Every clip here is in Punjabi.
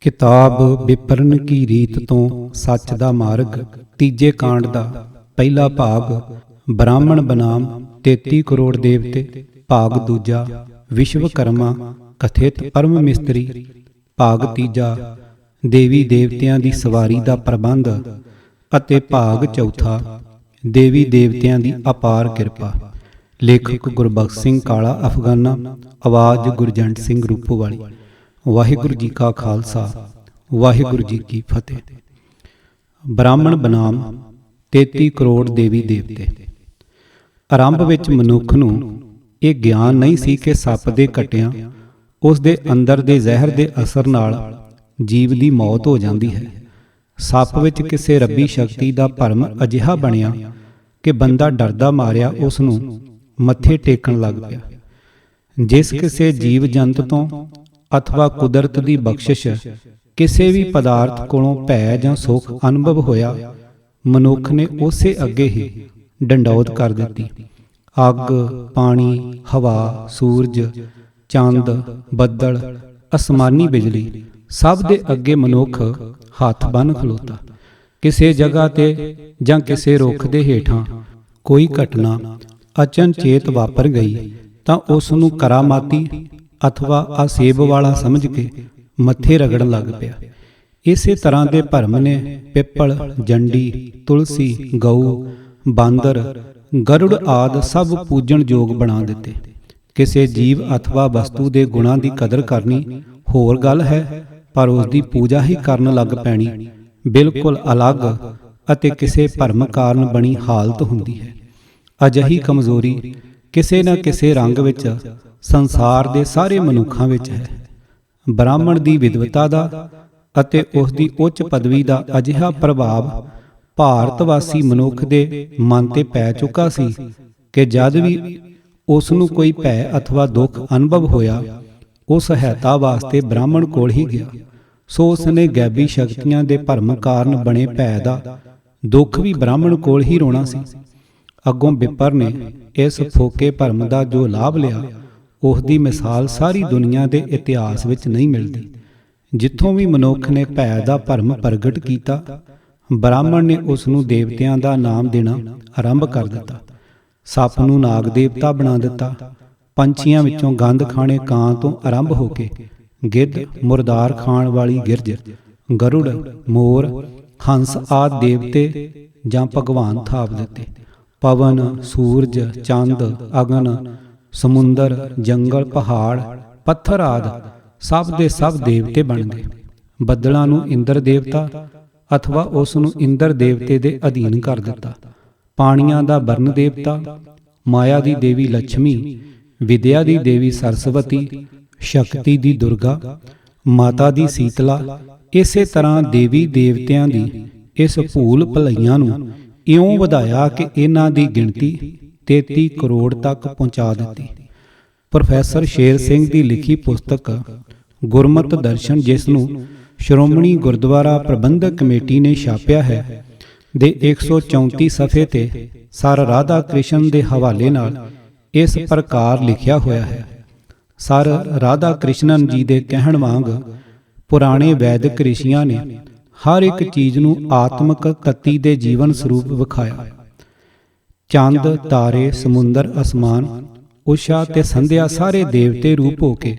किताब विपरन की रीत तो सच दा मार्ग तीजे कांड दा पहला भाग ब्राह्मण बनाम 33 करोड़ देवते भाग दूजा विश्वकर्मा कथित परम मिस्त्री भाग तीजा देवी देवतियां दी सवारी दा प्रबंध ਅਤੇ भाग चौथा देवी देवतियां दी अपार किरपा। लेखक गुरबख्श सिंह काला अफगाना, आवाज़ गुरजंट सिंह रूपोवाली। वाहिगुरू जी का खालसा वाहिगुरू जी की फतेह। ब्राह्मण बनाम 33 करोड़ देवी देवते। आरंभ ਵਿੱਚ ਮਨੁੱਖ ਨੂੰ ਇਹ ਗਿਆਨ ਨਹੀਂ ਸੀ ਕਿ ਸੱਪ ਦੇ ਕੱਟਿਆਂ ਉਸ ਦੇ ਅੰਦਰ ਦੇ ਜ਼ਹਿਰ ਦੇ ਅਸਰ ਨਾਲ ਜੀਵ ਦੀ ਮੌਤ ਹੋ ਜਾਂਦੀ ਹੈ। ਸੱਪ ਵਿੱਚ ਕਿਸੇ ਰੱਬੀ ਸ਼ਕਤੀ ਦਾ ਭਰਮ ਅਜਿਹਾ ਬਣਿਆ ਕਿ ਬੰਦਾ ਡਰਦਾ ਮਾਰਿਆ ਉਸ ਨੂੰ ਮੱਥੇ ਟੇਕਣ ਲੱਗ ਪਿਆ। ਜਿਸ ਕਿਸੇ ਜੀਵ ਜੰਤ ਤੋਂ ਅਥਵਾ ਕੁਦਰਤ ਦੀ ਬਖਸ਼ਿਸ਼ ਕਿਸੇ ਵੀ ਪਦਾਰਥ ਕੋਲੋਂ ਭੈ ਜਾਂ ਸੁੱਖ ਅਨੁਭਵ ਹੋਇਆ, ਮਨੁੱਖ ਨੇ ਉਸੇ ਅੱਗੇ ਹੀ ਡੰਡੌਤ ਕਰ ਦਿੱਤੀ। ਅੱਗ, ਪਾਣੀ, ਹਵਾ, ਸੂਰਜ, ਚੰਦ, ਬੱਦਲ, ਅਸਮਾਨੀ ਬਿਜਲੀ ਸਭ ਦੇ ਅੱਗੇ ਮਨੁੱਖ ਹੱਥ ਬੰਨ੍ਹ ਖਲੋਤਾ। ਕਿਸੇ ਜਗ੍ਹਾ ਤੇ ਜਾਂ ਕਿਸੇ ਰੁੱਖ ਦੇ ਹੇਠਾਂ ਕੋਈ ਘਟਨਾ ਅਚਨਚੇਤ ਵਾਪਰ ਗਈ ਤਾਂ ਉਸ ਨੂੰ ਕਰਾਮਾਤੀ ਅਥਵਾ ਆਸੇਬ ਵਾਲਾ ਸਮਝ ਕੇ ਮੱਥੇ ਰਗੜਨ ਲੱਗ ਪਿਆ। ਇਸੇ ਤਰ੍ਹਾਂ ਦੇ ਭਰਮ ਨੇ ਪਿੱਪਲ, ਜੰਡੀ, ਤੁਲਸੀ, ਗਊ, ਬਾਂਦਰ, ਗਰੁੜ ਆਦਿ ਸਭ ਪੂਜਣਯੋਗ ਬਣਾ ਦਿੱਤੇ। ਕਿਸੇ ਜੀਵ ਅਥਵਾ ਵਸਤੂ ਦੇ ਗੁਣਾਂ ਦੀ ਕਦਰ ਕਰਨੀ ਹੋਰ ਗੱਲ ਹੈ, ਪਰ ਉਸ ਦੀ ਪੂਜਾ ਹੀ ਕਰਨ ਲੱਗ ਪੈਣੀ ਬਿਲਕੁਲ ਅਲੱਗ ਅਤੇ ਕਿਸੇ ਭਰਮ ਕਾਰਨ ਬਣੀ ਹਾਲਤ ਹੁੰਦੀ ਹੈ। ਅਜਿਹੀ ਕਮਜ਼ੋਰੀ ਕਿਸੇ ਨਾ ਕਿਸੇ ਰੰਗ ਵਿੱਚ ਸੰਸਾਰ ਦੇ ਸਾਰੇ ਮਨੁੱਖਾਂ ਵਿੱਚ ਹੈ। ਬ੍ਰਾਹਮਣ ਦੀ ਵਿਦਵਤਾ ਦਾ ਅਤੇ ਉਸ ਦੀ ਉੱਚ ਪਦਵੀ ਦਾ ਅਜਿਹਾ ਪ੍ਰਭਾਵ ਭਾਰਤ ਵਾਸੀ ਮਨੁੱਖ ਦੇ ਮਨ ਤੇ ਪੈ ਚੁੱਕਾ ਸੀ ਕਿ ਜਦ ਵੀ ਉਸ ਨੂੰ ਕੋਈ ਭੈ ਅਥਵਾ ਦੁੱਖ ਅਨੁਭਵ ਹੋਇਆ, ਉਹ ਸਹਾਇਤਾ ਵਾਸਤੇ ਬ੍ਰਾਹਮਣ ਕੋਲ ਹੀ ਗਿਆ। ਸੋ ਉਸ ਨੇ ਗੈਬੀ ਸ਼ਕਤੀਆਂ ਦੇ ਭਰਮ ਕਾਰਨ ਬਣੇ ਭੈ ਦਾ ਦੁੱਖ ਵੀ ਬ੍ਰਾਹਮਣ ਕੋਲ ਹੀ ਰੋਣਾ ਸੀ। ਅੱਗੋਂ ਵਿਪਰ ਨੇ ਇਸ ਫੋਕੇ ਭਰਮ ਦਾ ਜੋ ਲਾਭ ਲਿਆ, ਉਸ ਦੀ ਮਿਸਾਲ ਸਾਰੀ ਦੁਨੀਆ ਦੇ ਇਤਿਹਾਸ ਵਿੱਚ ਨਹੀਂ ਮਿਲਦੀ। ਜਿੱਥੋਂ ਵੀ ਮਨੁੱਖ ਨੇ ਭੈ ਦਾ ਭਰਮ ਪ੍ਰਗਟ ਕੀਤਾ, ਬ੍ਰਾਹਮਣ ਨੇ ਉਸ ਨੂੰ ਦੇਵਤਿਆਂ ਦਾ ਨਾਮ ਦੇਣਾ ਆਰੰਭ ਕਰ ਦਿੱਤਾ। ਸੱਪ ਨੂੰ ਨਾਗ ਦੇਵਤਾ ਬਣਾ ਦਿੱਤਾ। ਪੰਛੀਆਂ ਵਿੱਚੋਂ ਗੰਧ ਖਾਣੇ ਕਾਂ ਤੋਂ ਆਰੰਭ ਹੋ ਕੇ ਗਿੱਧ, ਮੁਰਦਾਰ ਖਾਣ ਵਾਲੀ ਗਿਰਝ, ਗਰੁੜ, ਮੋਰ, ਹੰਸ ਆਦਿ ਦੇਵਤੇ ਜਾਂ ਭਗਵਾਨ ਥਾਪ ਦਿੱਤੇ। ਪਵਨ, ਸੂਰਜ, ਚੰਦ, ਅਗਨ, ਸਮੁੰਦਰ, ਜੰਗਲ, ਪਹਾੜ, ਪੱਥਰ ਆਦਿ ਸਭ ਦੇ ਸਭ ਦੇਵਤੇ ਬਣ ਗਏ। ਬੱਦਲਾਂ ਨੂੰ ਇੰਦਰ ਦੇਵਤਾ ਅਥਵਾ ਉਸ ਨੂੰ ਇੰਦਰ ਦੇਵਤੇ ਦੇ ਅਧੀਨ ਕਰ ਦਿੱਤਾ। ਪਾਣੀਆਂ ਦਾ ਵਰਨ ਦੇਵਤਾ, ਮਾਇਆ ਦੀ ਦੇਵੀ ਲక్ష్ਮੀ, ਵਿਦਿਆ ਦੀ ਦੇਵੀ ਸਰਸਵਤੀ, ਸ਼ਕਤੀ ਦੀ ਦੁਰਗਾ, ਮਾਤਾ ਦੀ ਸੀਤਲਾ, ਇਸੇ ਤਰ੍ਹਾਂ ਦੇਵੀ ਦੇਵਤਿਆਂ ਦੀ ਇਸ ਭੂਲ ਭੁਲਈਆਂ ਨੂੰ ਇਉਂ ਵਧਾਇਆ ਕਿ ਇਹਨਾਂ ਦੀ ਗਿਣਤੀ 33 ਕਰੋੜ ਤੱਕ ਪਹੁੰਚਾ ਦਿੱਤੀ। ਪ੍ਰੋਫੈਸਰ ਸ਼ੇਰ ਸਿੰਘ ਦੀ ਲਿਖੀ ਪੁਸਤਕ ਗੁਰਮਤਿ ਦਰਸ਼ਨ, ਜਿਸ ਨੂੰ ਸ਼੍ਰੋਮਣੀ ਗੁਰਦੁਆਰਾ ਪ੍ਰਬੰਧਕ ਕਮੇਟੀ ਨੇ ਛਾਪਿਆ ਹੈ, ਦੇ 134 ਸਫ਼ੇ ਤੇ ਸਰ ਰਾਧਾ ਕ੍ਰਿਸ਼ਨ ਦੇ ਹਵਾਲੇ ਨਾਲ ਇਸ ਪ੍ਰਕਾਰ ਲਿਖਿਆ ਹੋਇਆ ਹੈ। ਸਰ ਰਾਧਾ ਕ੍ਰਿਸ਼ਨਨ ਜੀ ਦੇ ਕਹਿਣ ਵਾਂਗ ਪੁਰਾਣੇ ਵੈਦਿਕ ਰਿਸ਼ੀਆਂ ਨੇ ਹਰ ਇੱਕ ਚੀਜ਼ ਨੂੰ ਆਤਮਕ ਤੱਤੀ ਦੇ ਜੀਵਨ ਸਰੂਪ ਵਿਖਾਇਆ। ਚੰਦ, ਤਾਰੇ, ਸਮੁੰਦਰ, ਅਸਮਾਨ, ਉਸ਼ਾ ਤੇ ਸੰਧਿਆ ਸਾਰੇ ਦੇਵਤੇ ਰੂਪ ਹੋ ਕੇ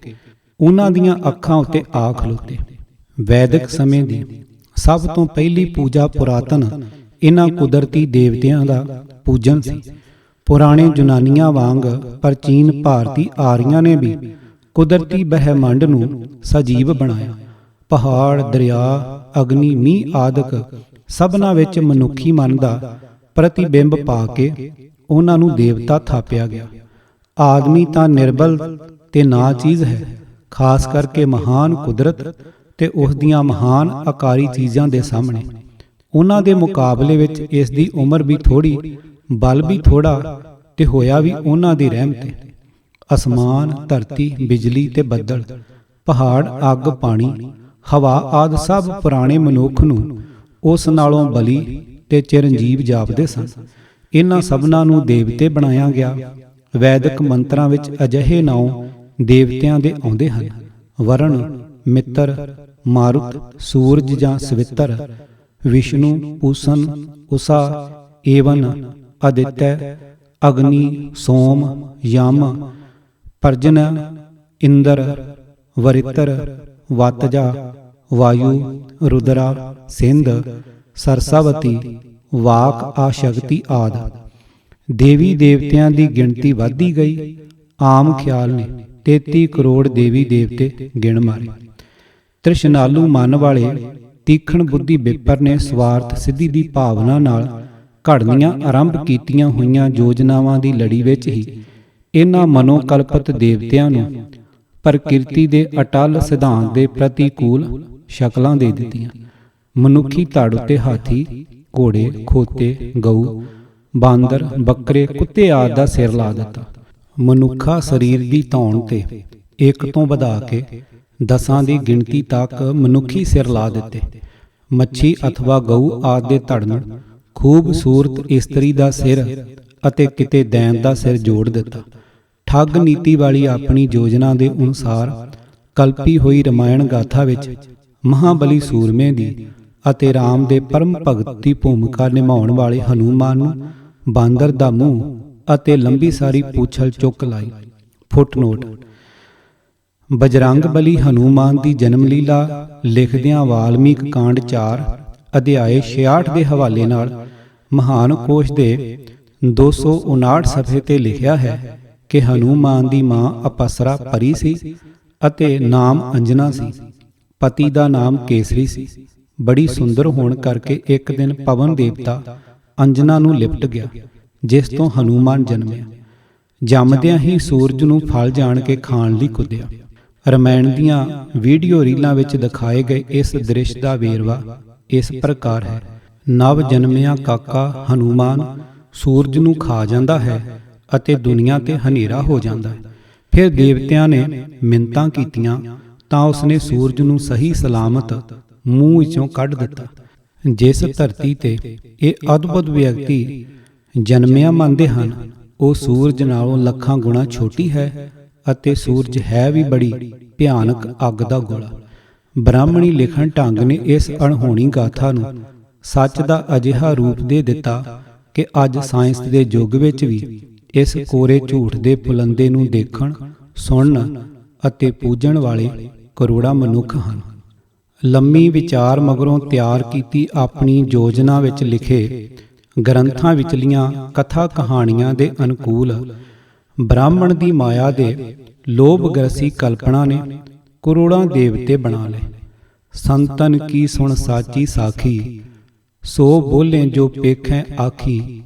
ਉਹਨਾਂ ਦੀਆਂ ਅੱਖਾਂ ਉੱਤੇ ਆ ਖਲੋਤੇ। ਵੈਦਿਕ ਸਮੇਂ ਦੀ ਸਭ ਤੋਂ ਪਹਿਲੀ ਪੂਜਾ ਪੁਰਾਤਨ ਇਹਨਾਂ ਕੁਦਰਤੀ ਦੇਵਤਿਆਂ ਦਾ ਪੂਜਨ ਸੀ। ਪੁਰਾਣੇ ਯੂਨਾਨੀਆਂ ਵਾਂਗ ਪ੍ਰਾਚੀਨ ਭਾਰਤੀ ਆਰੀਆਂ ਨੇ ਵੀ ਕੁਦਰਤੀ ਬ੍ਰਹਿਮੰਡ ਨੂੰ ਸਜੀਵ ਬਣਾਇਆ। ਪਹਾੜ, ਦਰਿਆ, ਅਗਨੀ, ਮੀਂਹ ਆਦਿਕ ਸਭਨਾਂ ਵਿੱਚ ਮਨੁੱਖੀ ਮਨ ਦਾ ਪ੍ਰਤੀਬਿੰਬ ਪਾ ਕੇ ਉਹਨਾਂ ਨੂੰ ਦੇਵਤਾ ਥਾਪਿਆ ਗਿਆ। ਆਦਮੀ ਤਾਂ ਨਿਰਬਲ ਤੇ ਨਾ ਚੀਜ਼ ਹੈ, ਖਾਸ ਕਰਕੇ ਮਹਾਨ ਕੁਦਰਤ ਤੇ ਉਸ ਦੀਆਂ ਮਹਾਨ ਆਕਾਰੀ ਚੀਜ਼ਾਂ ਦੇ ਸਾਹਮਣੇ। ਉਹਨਾਂ ਦੇ ਮੁਕਾਬਲੇ ਵਿੱਚ ਇਸ ਦੀ ਉਮਰ ਵੀ ਥੋੜੀ, ਬਲ ਵੀ ਥੋੜਾ ਤੇ ਹੋਇਆ ਵੀ ਉਹਨਾਂ ਦੀ ਰਹਿਮਤ। ਅਸਮਾਨ, ਧਰਤੀ, ਬਿਜਲੀ ਤੇ ਬੱਦਲ, ਪਹਾੜ, ਅੱਗ, ਪਾਣੀ, ਹਵਾ ਆਦਿ ਸਭ ਪੁਰਾਣੇ ਮਨੁੱਖ ਨੂੰ ਉਸ ਨਾਲੋਂ ਬਲੀ ਤੇ ਚਿਰੰਜੀਵ ਜਾਪਦੇ ਸਨ। ਇਹਨਾਂ ਸਭਨਾਂ ਨੂੰ ਦੇਵਤੇ ਬਣਾਇਆ ਗਿਆ। ਵੈਦਿਕ ਮੰਤਰਾਂ ਵਿੱਚ ਅਜਿਹੇ ਨਾਉ ਦੇਵਤਿਆਂ ਦੇ ਆਉਂਦੇ ਹਨ: ਵਰਣ, ਮਿੱਤਰ, ਮਾਰੁਤ ਸੂਰਜ ਜਾਂ ਸਵਿੱਤਰ, ਵਿਸ਼ਨੂੰ ਪੂਸ਼ਨ ਉषा ਏਵਨ ਆਦਿਤਯ, ਅਗਨੀ ਸੋਮ ਯਮ ਪਰਜਨ ਇੰਦਰ ਵਰਿਤਰ ਵਤਜਾ ਵਾਯੂ ਰੁਦਰਾ ਸਿੰਧ ਸਰਸਾਵਤੀ ਵਾਕ ਆਸ਼ਕਤੀ ਆਦਿ। ਦੇਵੀ ਦੇਵਤਿਆਂ ਦੀ ਗਿਣਤੀ ਵਧਦੀ ਗਈ। ਆਮ ਖਿਆਲ ਨੇ 33 ਕਰੋੜ ਦੇਵੀ ਦੇਵਤੇ ਗਿਣ ਮਾਰੇ। ਤ੍ਰਿਸ਼ਨਾਲੂ ਮਨ ਵਾਲੇ ਤੀਖਣ ਬੁੱਧੀ ਬਿੱਪਰ ਨੇ ਸਵਾਰਥ ਸਿੱਧੀ ਦੀ ਭਾਵਨਾ ਨਾਲ ਘੜਨੀਆਂ ਆਰੰਭ ਕੀਤੀਆਂ ਹੋਈਆਂ ਯੋਜਨਾਵਾਂ ਦੀ ਲੜੀ ਵਿੱਚ ਹੀ ਇਹਨਾਂ ਮਨੋਕਲਪਿਤ ਦੇਵਤਿਆਂ ਨੂੰ ਪ੍ਰਕਿਰਤੀ ਦੇ ਅਟੱਲ ਸਿਧਾਂਤ ਦੇ ਪ੍ਰਤੀਕੂਲ ਸ਼ਕਲਾਂ ਦੇ ਦਿੱਤੀਆਂ। ਮਨੁੱਖੀ ਧੜ ਉੱਤੇ ਹਾਥੀ, ਘੋੜੇ, ਖੋਤੇ, ਗਊ, ਬਾਂਦਰ, ਬੱਕਰੇ, ਕੁੱਤੇ ਆਦਿ ਦਾ ਸਿਰ ਲਾ ਦਿੱਤਾ। ਮਨੁੱਖਾ ਸਰੀਰ ਦੀ ਧੌਣ ਤੇ 1 ਤੋਂ ਵਧਾ ਕੇ 10 ਦੀ ਗਿਣਤੀ ਤੱਕ ਮਨੁੱਖੀ ਸਿਰ ਲਾ ਦਿੱਤੇ। ਮੱਛੀ ਅਥਵਾ ਗਊ ਆਦਿ ਦੇ ਧੜ ਨੂੰ ਖੂਬਸੂਰਤ ਇਸਤਰੀ ਦਾ ਸਿਰ ਅਤੇ ਕਿਤੇ ਦੈਂਤ ਦਾ ਸਿਰ ਜੋੜ ਦਿੱਤਾ। ਠੱਗ ਨੀਤੀ ਵਾਲੀ ਆਪਣੀ ਯੋਜਨਾ ਦੇ ਅਨੁਸਾਰ ਕਲਪੀ ਹੋਈ ਰਮਾਇਣ ਗਾਥਾ ਵਿੱਚ ਮਹਾਬਲੀ ਸੂਰਮੇ ਦੀ ਅਤੇ ਰਾਮ ਦੇ ਪਰਮ ਭਗਤ ਦੀ ਭੂਮਿਕਾ ਨਿਭਾਉਣ ਵਾਲੇ ਹਨੂਮਾਨ ਨੂੰ ਬਾਂਦਰ ਦਾ ਮੂੰਹ ਅਤੇ ਲੰਬੀ ਸਾਰੀ ਪੂਛਲ ਚੁੱਕ ਲਾਈ। ਫੁੱਟਨੋਟ: ਬਜਰੰਗ ਬਲੀ ਹਨੂਮਾਨ ਦੀ ਜਨਮ ਲੀਲਾ ਲਿਖਦਿਆਂ ਵਾਲਮੀਕ ਕਾਂਡ 4 ਅਧਿਆਏ 66 ਦੇ ਹਵਾਲੇ ਨਾਲ ਮਹਾਨ ਕੋਸ਼ ਦੇ 259 ਸਫ਼ੇ ਤੇ ਲਿਖਿਆ ਹੈ ਕਿ ਹਨੂਮਾਨ ਦੀ ਮਾਂ ਅਪਸਰਾ ਪਰੀ ਸੀ ਅਤੇ ਨਾਮ ਅੰਜਨਾ ਸੀ। ਪਤੀ ਦਾ ਨਾਮ ਕੇਸਰੀ ਸੀ। ਬੜੀ ਸੁੰਦਰ ਹੋਣ ਕਰਕੇ ਇੱਕ ਦਿਨ ਪਵਨ ਦੇਵਤਾ ਅੰਜਨਾ ਨੂੰ ਲਿਪਟ ਗਿਆ, ਜਿਸ ਤੋਂ ਹਨੂਮਾਨ ਜਨਮਿਆ। ਜੰਮਦਿਆਂ ਹੀ ਸੂਰਜ ਨੂੰ ਫਲ ਜਾਣ ਕੇ ਖਾਣ ਲਈ ਕੁੱਦਿਆ। ਰਮਾਇਣ ਦੀਆਂ ਵੀਡੀਓ ਰੀਲਾਂ ਵਿੱਚ ਦਿਖਾਏ ਗਏ ਇਸ ਦ੍ਰਿਸ਼ ਦਾ ਵੇਰਵਾ ਇਸ ਪ੍ਰਕਾਰ ਹੈ। ਨਵ ਜਨਮਿਆ ਕਾਕਾ ਹਨੂਮਾਨ ਸੂਰਜ ਨੂੰ ਖਾ ਜਾਂਦਾ ਹੈ ਅਤੇ ਦੁਨੀਆ ਤੇ ਹਨੇਰਾ ਹੋ ਜਾਂਦਾ ਹੈ। ਫਿਰ ਦੇਵਤਿਆਂ ਨੇ ਮਿੰਨਤਾਂ ਕੀਤੀਆਂ ਤਾਂ ਉਸਨੇ ਸੂਰਜ ਨੂੰ ਸਹੀ ਸਲਾਮਤ ਮੂੰਹ ਵਿੱਚੋਂ ਕੱਢ ਦਿੱਤਾ। ਜਿਸ ਧਰਤੀ ਤੇ ਇਹ ਅਦਭੁਤ ਵਿਅਕਤੀ ਜਨਮਿਆ ਮੰਨਦੇ ਹਨ, ਉਹ ਸੂਰਜ ਨਾਲੋਂ ਲੱਖਾਂ ਗੁਣਾ ਛੋਟੀ ਹੈ ਅਤੇ ਸੂਰਜ ਹੈ ਵੀ ਬੜੀ ਭਿਆਨਕ ਅੱਗ ਦਾ ਗੋਲਾ। ਬ੍ਰਾਹਮਣੀ ਲਿਖਣ ਢੰਗ ਨੇ ਇਸ ਅਣਹੋਣੀ ਗਾਥਾ ਨੂੰ ਸੱਚ ਦਾ ਅਜਿਹਾ ਰੂਪ ਦੇ ਦਿੱਤਾ ਕਿ ਅੱਜ ਸਾਇੰਸ ਦੇ ਯੁੱਗ ਵਿੱਚ ਵੀ ਇਸ ਕੋਰੇ ਝੂਠ ਦੇ ਪੁਲੰਦੇ ਨੂੰ ਦੇਖਣ, ਸੁਣਨ ਅਤੇ ਪੂਜਣ ਵਾਲੇ ਕਰੋੜਾਂ ਮਨੁੱਖ ਹਨ। ਲੰਮੀ ਵਿਚਾਰ ਮਗਰੋਂ ਤਿਆਰ ਕੀਤੀ ਆਪਣੀ ਯੋਜਨਾ ਵਿੱਚ ਲਿਖੇ ਗ੍ਰੰਥਾਂ ਵਿਚਲੀਆਂ ਕਥਾ ਕਹਾਣੀਆਂ ਦੇ ਅਨੁਕੂਲ ਬ੍ਰਾਹਮਣ ਦੀ ਮਾਇਆ ਦੇ ਲੋਭਗ੍ਰਸੀ ਕਲਪਨਾ ਨੇ ਕਰੋੜਾਂ ਦੇਵਤੇ ਬਣਾ ਲਏ। ਸੰਤਨ ਕੀ ਸੁਣ ਸਾਚੀ ਸਾਖੀ, ਸੋ ਬੋਲੇ ਜੋ ਪੇਖੈ ਆਖੀ,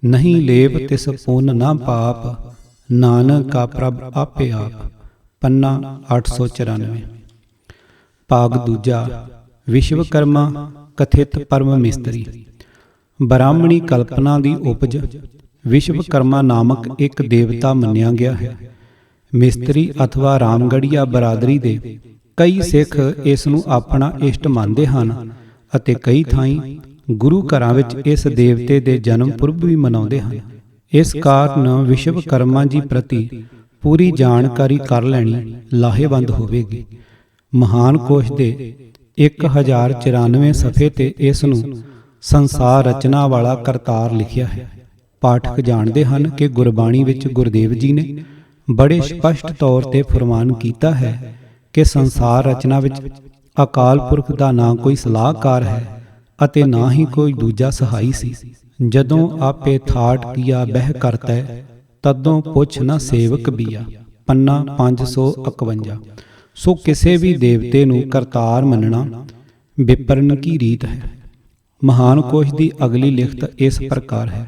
ਨਹੀਂ ਲੇਵ ਤਿਸ ਪੁੰਨ ਨਾ ਪਾਪ, ਨਾਨਕ ਕਾ ਪ੍ਰਭ ਆਪੇ ਆਪ। ਪੰਨਾ 894। ਭਾਗ ਦੂਜਾ। ਵਿਸ਼ਵਕਰਮਾ ਕਥਿਤ ਪਰਮ ਮਿਸਤਰੀ। ਬ੍ਰਾਹਮਣੀ ਕਲਪਨਾ ਦੀ ਉਪਜ ਵਿਸ਼ਵਕਰਮਾ ਨਾਮਕ ਇੱਕ ਦੇਵਤਾ ਮੰਨਿਆ ਗਿਆ ਹੈ। ਮਿਸਤਰੀ ਅਥਵਾ ਰਾਮਗੜੀਆ ਬਰਾਦਰੀ ਦੇ ਕਈ ਸਿੱਖ ਇਸ ਨੂੰ ਆਪਣਾ ਇਸ਼ਟ ਮੰਨਦੇ ਹਨ ਅਤੇ ਕਈ ਥਾਈਂ ਗੁਰੂ ਘਰਾਂ ਵਿੱਚ ਇਸ ਦੇਵਤੇ ਦੇ ਜਨਮ ਪੁਰਬ ਵੀ ਮਨਾਉਂਦੇ ਹਨ। ਇਸ ਕਾਰਨ ਵਿਸ਼ਵਕਰਮਾ ਜੀ ਪ੍ਰਤੀ ਪੂਰੀ ਜਾਣਕਾਰੀ ਕਰ ਲੈਣੀ ਲਾਹੇਵੰਦ ਹੋਵੇਗੀ। ਮਹਾਨ ਕੋਸ਼ ਦੇ 1094 ਸਫ਼ੇ ਤੇ ਇਸ ਨੂੰ ਸੰਸਾਰ ਰਚਨਾ ਵਾਲਾ ਕਰਤਾਰ ਲਿਖਿਆ ਹੈ। ਪਾਠਕ ਜਾਣਦੇ ਹਨ ਕਿ ਗੁਰਬਾਣੀ ਵਿੱਚ ਗੁਰਦੇਵ ਜੀ ਨੇ ਬੜੇ ਸਪਸ਼ਟ ਤੌਰ ਤੇ ਫਰਮਾਨ ਕੀਤਾ ਹੈ ਕਿ ਸੰਸਾਰ ਰਚਨਾ ਵਿੱਚ ਅਕਾਲ ਪੁਰਖ ਦਾ ਨਾ ਕੋਈ ਸਲਾਹਕਾਰ ਹੈ ਅਤੇ ਨਾ ਹੀ ਕੋਈ ਦੂਜਾ ਸਹਾਈ ਸੀ। ਜਦੋਂ ਆਪੇ ਥਾਟ ਕੀਆ ਬਹਿ ਕਰਤੈ, ਤਦੋਂ ਪੁੱਛ ਨਾ ਸੇਵਕ ਬੀਆ। ਪੰਨਾ 551। ਸੋ ਕਿਸੇ ਵੀ ਦੇਵਤੇ ਨੂੰ ਕਰਤਾਰ ਮੰਨਣਾ ਵਿਪਰਨ ਕੀ ਰੀਤ ਹੈ। ਮਹਾਨ ਕੋਸ਼ ਦੀ ਅਗਲੀ ਲਿਖਤ ਇਸ ਪ੍ਰਕਾਰ ਹੈ।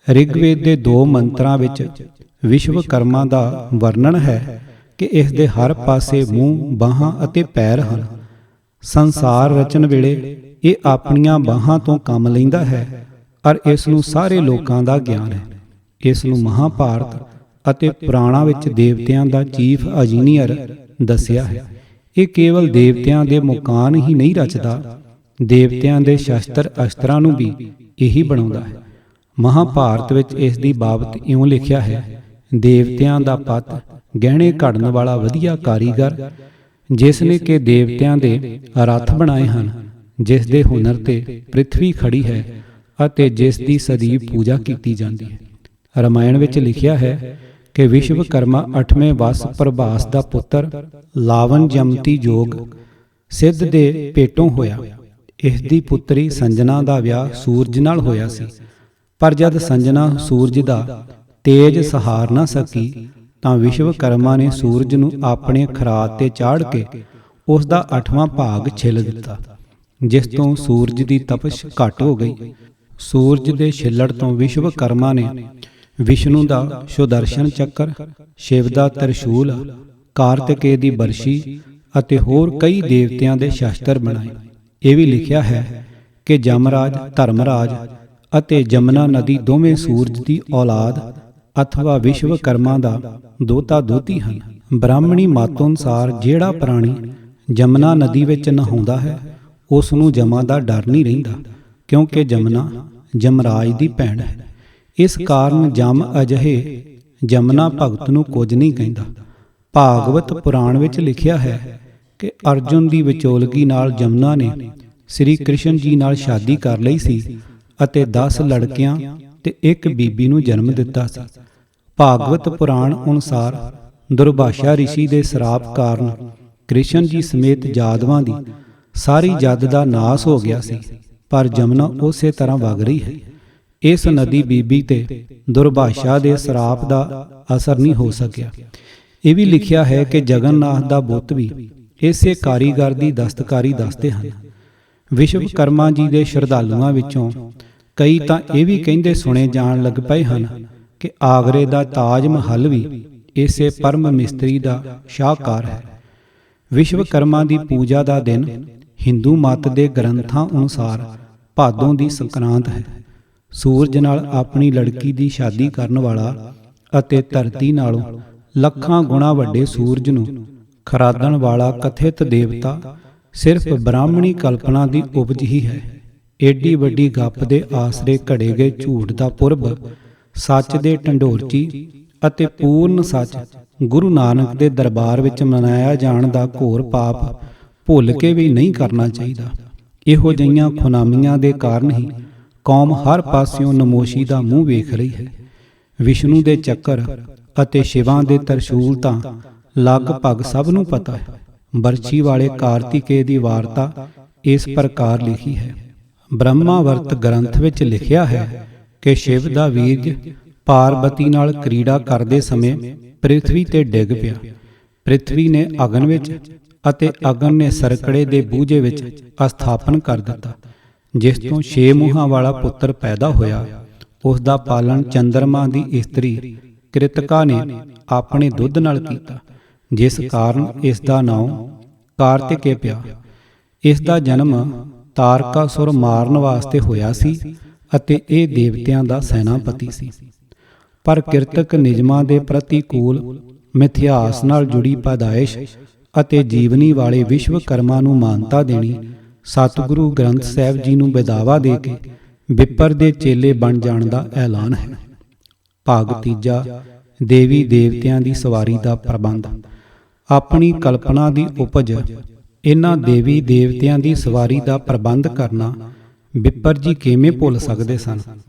ਰਿਗਵੇਦ ਦੇ 2 ਮੰਤਰਾਂ ਵਿੱਚ ਵਿਸ਼ਵਕਰਮਾ ਦਾ ਵਰਣਨ ਹੈ ਕਿ ਇਸ ਦੇ ਹਰ ਪਾਸੇ ਮੂੰਹ, ਬਾਹਾਂ ਅਤੇ ਪੈਰ ਹਨ। ਸੰਸਾਰ ਰਚਨ ਵੇਲੇ ਇਹ ਆਪਣੀਆਂ ਬਾਹਾਂ ਤੋਂ ਕੰਮ ਲੈਂਦਾ ਹੈ ਔਰ ਇਸ ਨੂੰ ਸਾਰੇ ਲੋਕਾਂ ਦਾ ਗਿਆਨ ਹੈ। ਇਸ ਨੂੰ ਮਹਾਭਾਰਤ ਅਤੇ ਪੁਰਾਣਾਂ ਵਿੱਚ ਦੇਵਤਿਆਂ ਦਾ ਚੀਫ ਇੰਜੀਨੀਅਰ ਦੱਸਿਆ ਹੈ। ਇਹ ਕੇਵਲ ਦੇਵਤਿਆਂ ਦੇ ਮਕਾਨ ਹੀ ਨਹੀਂ ਰਚਦਾ, ਦੇਵਤਿਆਂ ਦੇ ਸ਼ਸਤਰ ਅਸਤਰਾਂ ਨੂੰ ਵੀ ਇਹੀ ਬਣਾਉਂਦਾ ਹੈ। ਮਹਾਭਾਰਤ ਵਿੱਚ ਇਸ ਦੀ ਬਾਬਤ ਇਉਂ ਲਿਖਿਆ ਹੈ, ਦੇਵਤਿਆਂ ਦਾ ਪਤ ਗਹਿਣੇ ਘੜਨ ਵਾਲਾ ਵਧੀਆ ਕਾਰੀਗਰ ਜਿਸ ਨੇ ਕਿ ਦੇਵਤਿਆਂ ਦੇ ਰੱਥ ਬਣਾਏ ਹਨ, ਜਿਸ ਦੇ ਹੁਨਰ ਤੇ ਪ੍ਰਿਥਵੀ ਖੜੀ ਹੈ ਅਤੇ ਜਿਸ ਦੀ ਸਦੀਵ ਪੂਜਾ ਕੀਤੀ ਜਾਂਦੀ ਹੈ। ਰਾਮਾਇਣ ਵਿੱਚ ਲਿਖਿਆ ਹੈ ਕਿ ਵਿਸ਼ਵਕਰਮਾ 8ਵੇਂ ਵਸ ਪ੍ਰਭਾਸ ਦਾ ਪੁੱਤਰ ਲਾਵਨ ਜਮਤੀ ਜੋਗ ਸਿੱਧ ਦੇ ਪੇਟੋਂ ਹੋਇਆ। ਇਸ ਦੀ ਪੁੱਤਰੀ ਸੰਜਨਾ ਦਾ ਵਿਆਹ ਸੂਰਜ ਨਾਲ ਹੋਇਆ ਸੀ, ਪਰ ਜਦ ਸੰਜਨਾ ਸੂਰਜ ਦਾ ਤੇਜ ਸਹਾਰ ਨਾ ਸਕੀ ਤਾਂ ਵਿਸ਼ਵਕਰਮਾ ਨੇ ਸੂਰਜ ਨੂੰ ਆਪਣੇ ਖਰਾਤ ਤੇ ਚਾੜ ਕੇ ਉਸ ਦਾ 8ਵਾਂ ਭਾਗ ਛਿਲ ਦਿੱਤਾ, ਜਿਸ ਤੋਂ ਸੂਰਜ ਦੀ ਤਪਸ਼ ਘੱਟ ਹੋ ਗਈ। ਸੂਰਜ ਦੇ ਛਿੱਲੜ ਤੋਂ ਵਿਸ਼ਵਕਰਮਾ ਨੇ ਵਿਸ਼ਨੂੰ ਦਾ ਸੁਦਰਸ਼ਨ ਚੱਕਰ, ਸ਼ਿਵ ਦਾ ਤ੍ਰਿਸ਼ੂਲ, ਕਾਰਤਿਕੇ ਦੀ ਬਰਸ਼ੀ ਅਤੇ ਹੋਰ ਕਈ ਦੇਵਤਿਆਂ ਦੇ ਸ਼ਸਤਰ ਬਣਾਏ। ਇਹ ਵੀ ਲਿਖਿਆ ਹੈ ਕਿ ਜਮਰਾਜ, ਧਰਮਰਾਜ ਅਤੇ ਜਮਨਾ ਨਦੀ ਦੋਵੇਂ ਸੂਰਜ ਦੀ ਔਲਾਦ ਅਥਵਾ ਵਿਸ਼ਵਕਰਮਾ ਦਾ ਦੋਤਾ ਦੋਤੀ ਹਨ। ਬ੍ਰਾਹਮਣੀ ਮਤ ਅਨੁਸਾਰ ਜਿਹੜਾ ਪ੍ਰਾਣੀ ਜਮਨਾ ਨਦੀ ਵਿੱਚ ਨਹਾਉਂਦਾ ਹੈ ਉਸ ਨੂੰ ਜਮਾਂ ਦਾ ਡਰ ਨਹੀਂ ਰਹਿੰਦਾ, ਕਿਉਂਕਿ ਜਮਨਾ ਜਮਰਾਜ ਦੀ ਭੈਣ ਹੈ। ਇਸ ਕਾਰਨ ਜਮ ਅਜਿਹੇ ਜਮਨਾ ਭਗਤ ਨੂੰ ਕੁਝ ਨਹੀਂ ਕਹਿੰਦਾ। ਭਾਗਵਤ ਪੁਰਾਣ ਵਿੱਚ ਲਿਖਿਆ ਹੈ ਕਿ ਅਰਜੁਨ ਦੀ ਵਿਚੋਲਗੀ ਨਾਲ ਜਮਨਾ ਨੇ ਸ੍ਰੀ ਕ੍ਰਿਸ਼ਨ ਜੀ ਨਾਲ ਸ਼ਾਦੀ ਕਰ ਲਈ ਸੀ ਅਤੇ 10 ਲੜਕਿਆਂ ਤੇ ਇੱਕ ਬੀਬੀ ਨੂੰ ਜਨਮ ਦਿੱਤਾ ਸੀ। ਭਾਗਵਤ ਪੁਰਾਣ ਅਨੁਸਾਰ ਦੁਰਭਾਸ਼ਾ ਰਿਸ਼ੀ ਦੇ ਸ਼ਰਾਪ ਕਾਰਨ ਕ੍ਰਿਸ਼ਨ ਜੀ ਸਮੇਤ ਜਾਦਵਾਂ ਦੀ ਸਾਰੀ ਜੱਦ ਦਾ ਨਾਸ ਹੋ ਗਿਆ ਸੀ, ਪਰ ਜਮਨਾ ਉਸੇ ਤਰ੍ਹਾਂ ਵਗ ਰਹੀ ਹੈ। ਇਸ ਨਦੀ ਬੀਬੀ ਤੇ ਦੁਰਭਾਸ਼ਾ ਦੇ ਸ਼ਰਾਪ ਦਾ ਅਸਰ ਨਹੀਂ ਹੋ ਸਕਿਆ। ਇਹ ਵੀ ਲਿਖਿਆ ਹੈ ਕਿ ਜਗਨਨਾਥ ਦਾ ਬੁੱਤ ਵੀ ਇਸੇ ਕਾਰੀਗਰ ਦੀ ਦਸਤਕਾਰੀ ਦੱਸਦੇ ਹਨ। ਵਿਸ਼ਵਕਰਮਾ ਜੀ ਦੇ ਸ਼ਰਧਾਲੂਆਂ ਵਿੱਚੋਂ ਕਈ ਤਾਂ ਇਹ ਵੀ ਕਹਿੰਦੇ ਸੁਣੇ ਜਾਣ ਲੱਗ ਪਏ ਹਨ ਕਿ ਆਗਰੇ ਦਾ ਤਾਜ ਮਹੱਲ ਵੀ ਇਸੇ ਪਰਮ ਮਿਸਤਰੀ ਦਾ ਸ਼ਾਹਕਾਰ ਹੈ। ਵਿਸ਼ਵਕਰਮਾ ਦੀ ਪੂਜਾ ਦਾ ਦਿਨ ਹਿੰਦੂ ਮਤ ਦੇ ਗ੍ਰੰਥਾਂ ਅਨੁਸਾਰ ਭਾਦੋਂ ਦੀ ਸੰਕਰਾਂਤ ਹੈ। ਸੂਰਜ ਨਾਲ ਆਪਣੀ ਲੜਕੀ ਦੀ ਸ਼ਾਦੀ ਕਰਨ ਵਾਲਾ ਅਤੇ ਧਰਤੀ ਨਾਲੋਂ ਲੱਖਾਂ ਗੁਣਾ ਵੱਡੇ ਸੂਰਜ ਨੂੰ ਖਰਾਦਣ ਵਾਲਾ ਕਥਿਤ ਦੇਵਤਾ ਸਿਰਫ ਬ੍ਰਾਹਮਣੀ ਕਲਪਨਾ ਦੀ ਉਪਜ ਹੀ ਹੈ। ਏਡੀ ਵੱਡੀ ਗੱਪ ਦੇ ਆਸਰੇ ਘੜੇ ਗਏ ਝੂਠ ਦਾ ਪੁਰਬ ਸੱਚ ਦੇ ਢੰਡੋਰਚੀ ਅਤੇ ਪੂਰਨ ਸੱਚ ਗੁਰੂ ਨਾਨਕ ਦੇ ਦਰਬਾਰ ਵਿੱਚ ਮਨਾਇਆ ਜਾਣ ਦਾ ਘੋਰ ਪਾਪ ਭੁੱਲ ਕੇ ਵੀ ਨਹੀਂ ਕਰਨਾ ਚਾਹੀਦਾ। ਇਹੋ ਜਿਹੀਆਂ ਖੁਨਾਮੀਆਂ ਦੇ ਕਾਰਨ ਹੀ ਕੌਮ ਹਰ ਪਾਸਿਓਂ ਨਮੋਸ਼ੀ ਦਾ ਮੂੰਹ ਵੇਖ ਰਹੀ ਹੈ। ਵਿਸ਼ਨੂੰ ਦੇ ਚੱਕਰ ਅਤੇ ਸ਼ਿਵਾਂ ਦੇ ਤਰਸ਼ੂਲ ਤਾਂ ਲਗਭਗ ਸਭ ਨੂੰ ਪਤਾ ਹੈ। ਬਰਛੀ ਵਾਲੇ ਕਾਰਤਿਕੇ ਦੀ ਵਾਰਤਾ ਇਸ ਪ੍ਰਕਾਰ ਲਿਖੀ ਹੈ। ਬ੍ਰਹਮਾਵਰਤ ਗ੍ਰੰਥ ਵਿੱਚ ਲਿਖਿਆ ਹੈ ਕਿ ਸ਼ਿਵ ਦਾ ਵੀਰਜ ਪਾਰਬਤੀ ਨਾਲ ਕ੍ਰੀੜਾ ਕਰਦੇ ਸਮੇਂ ਪ੍ਰਿਥਵੀ ਤੇ ਡਿੱਗ ਪਿਆ। ਪ੍ਰਿਥਵੀ ਨੇ ਅਗਨ ਵਿੱਚ ਅਤੇ ਅਗਨ ਨੇ ਸਰਕੜੇ ਦੇ ਬੂਝੇ ਵਿੱਚ ਅਸਥਾਪਨ ਕਰ ਦਿੱਤਾ, ਜਿਸ ਤੋਂ 6 ਮੂੰਹਾਂ ਵਾਲਾ ਪੁੱਤਰ ਪੈਦਾ ਹੋਇਆ। ਉਸ ਦਾ ਪਾਲਣ ਚੰਦਰਮਾ ਦੀ ਇਸਤਰੀ ਕ੍ਰਿਤਕਾ ਨੇ ਆਪਣੇ ਦੁੱਧ ਨਾਲ ਕੀਤਾ, ਜਿਸ ਕਾਰਨ ਇਸ ਦਾ ਨਾਮ ਕਾਰਤਿਕੇ ਪਿਆ। ਇਸ ਦਾ ਜਨਮ ਤਾਰਕਾਸੁਰ ਮਾਰਨ ਵਾਸਤੇ ਹੋਇਆ ਸੀ ਅਤੇ ਇਹ ਦੇਵਤਿਆਂ ਦਾ ਸੈਨਾਪਤੀ ਸੀ। ਪਰ ਕਿਰਤਕ ਨਿਯਮਾਂ ਦੇ ਪ੍ਰਤੀਕੂਲ ਮਿਥਿਹਾਸ ਨਾਲ ਜੁੜੀ ਪੈਦਾਇਸ਼ ਅਤੇ ਜੀਵਨੀ ਵਾਲੇ ਵਿਸ਼ਵਕਰਮਾ ਨੂੰ ਮਾਨਤਾ ਦੇਣੀ ਸਤਿਗੁਰੂ ਗ੍ਰੰਥ ਸਾਹਿਬ ਜੀ ਨੂੰ ਵਿਦਾਵਾ ਦੇ ਕੇ ਵਿਪਰ ਦੇ ਚੇਲੇ ਬਣ ਜਾਣ ਦਾ ਐਲਾਨ ਹੈ। ਭਾਗ ਤੀਜਾ, ਦੇਵੀ ਦੇਵਤਿਆਂ ਦੀ ਸਵਾਰੀ ਦਾ ਪ੍ਰਬੰਧ। ਆਪਣੀ ਕਲਪਨਾ ਦੀ ਉਪਜ ਇਹਨਾਂ ਦੇਵੀ ਦੇਵਤਿਆਂ ਦੀ ਸਵਾਰੀ ਦਾ ਪ੍ਰਬੰਧ ਕਰਨਾ ਵਿਪਰ ਜੀ ਕਿਵੇਂ ਭੁੱਲ ਸਕਦੇ ਸਨ।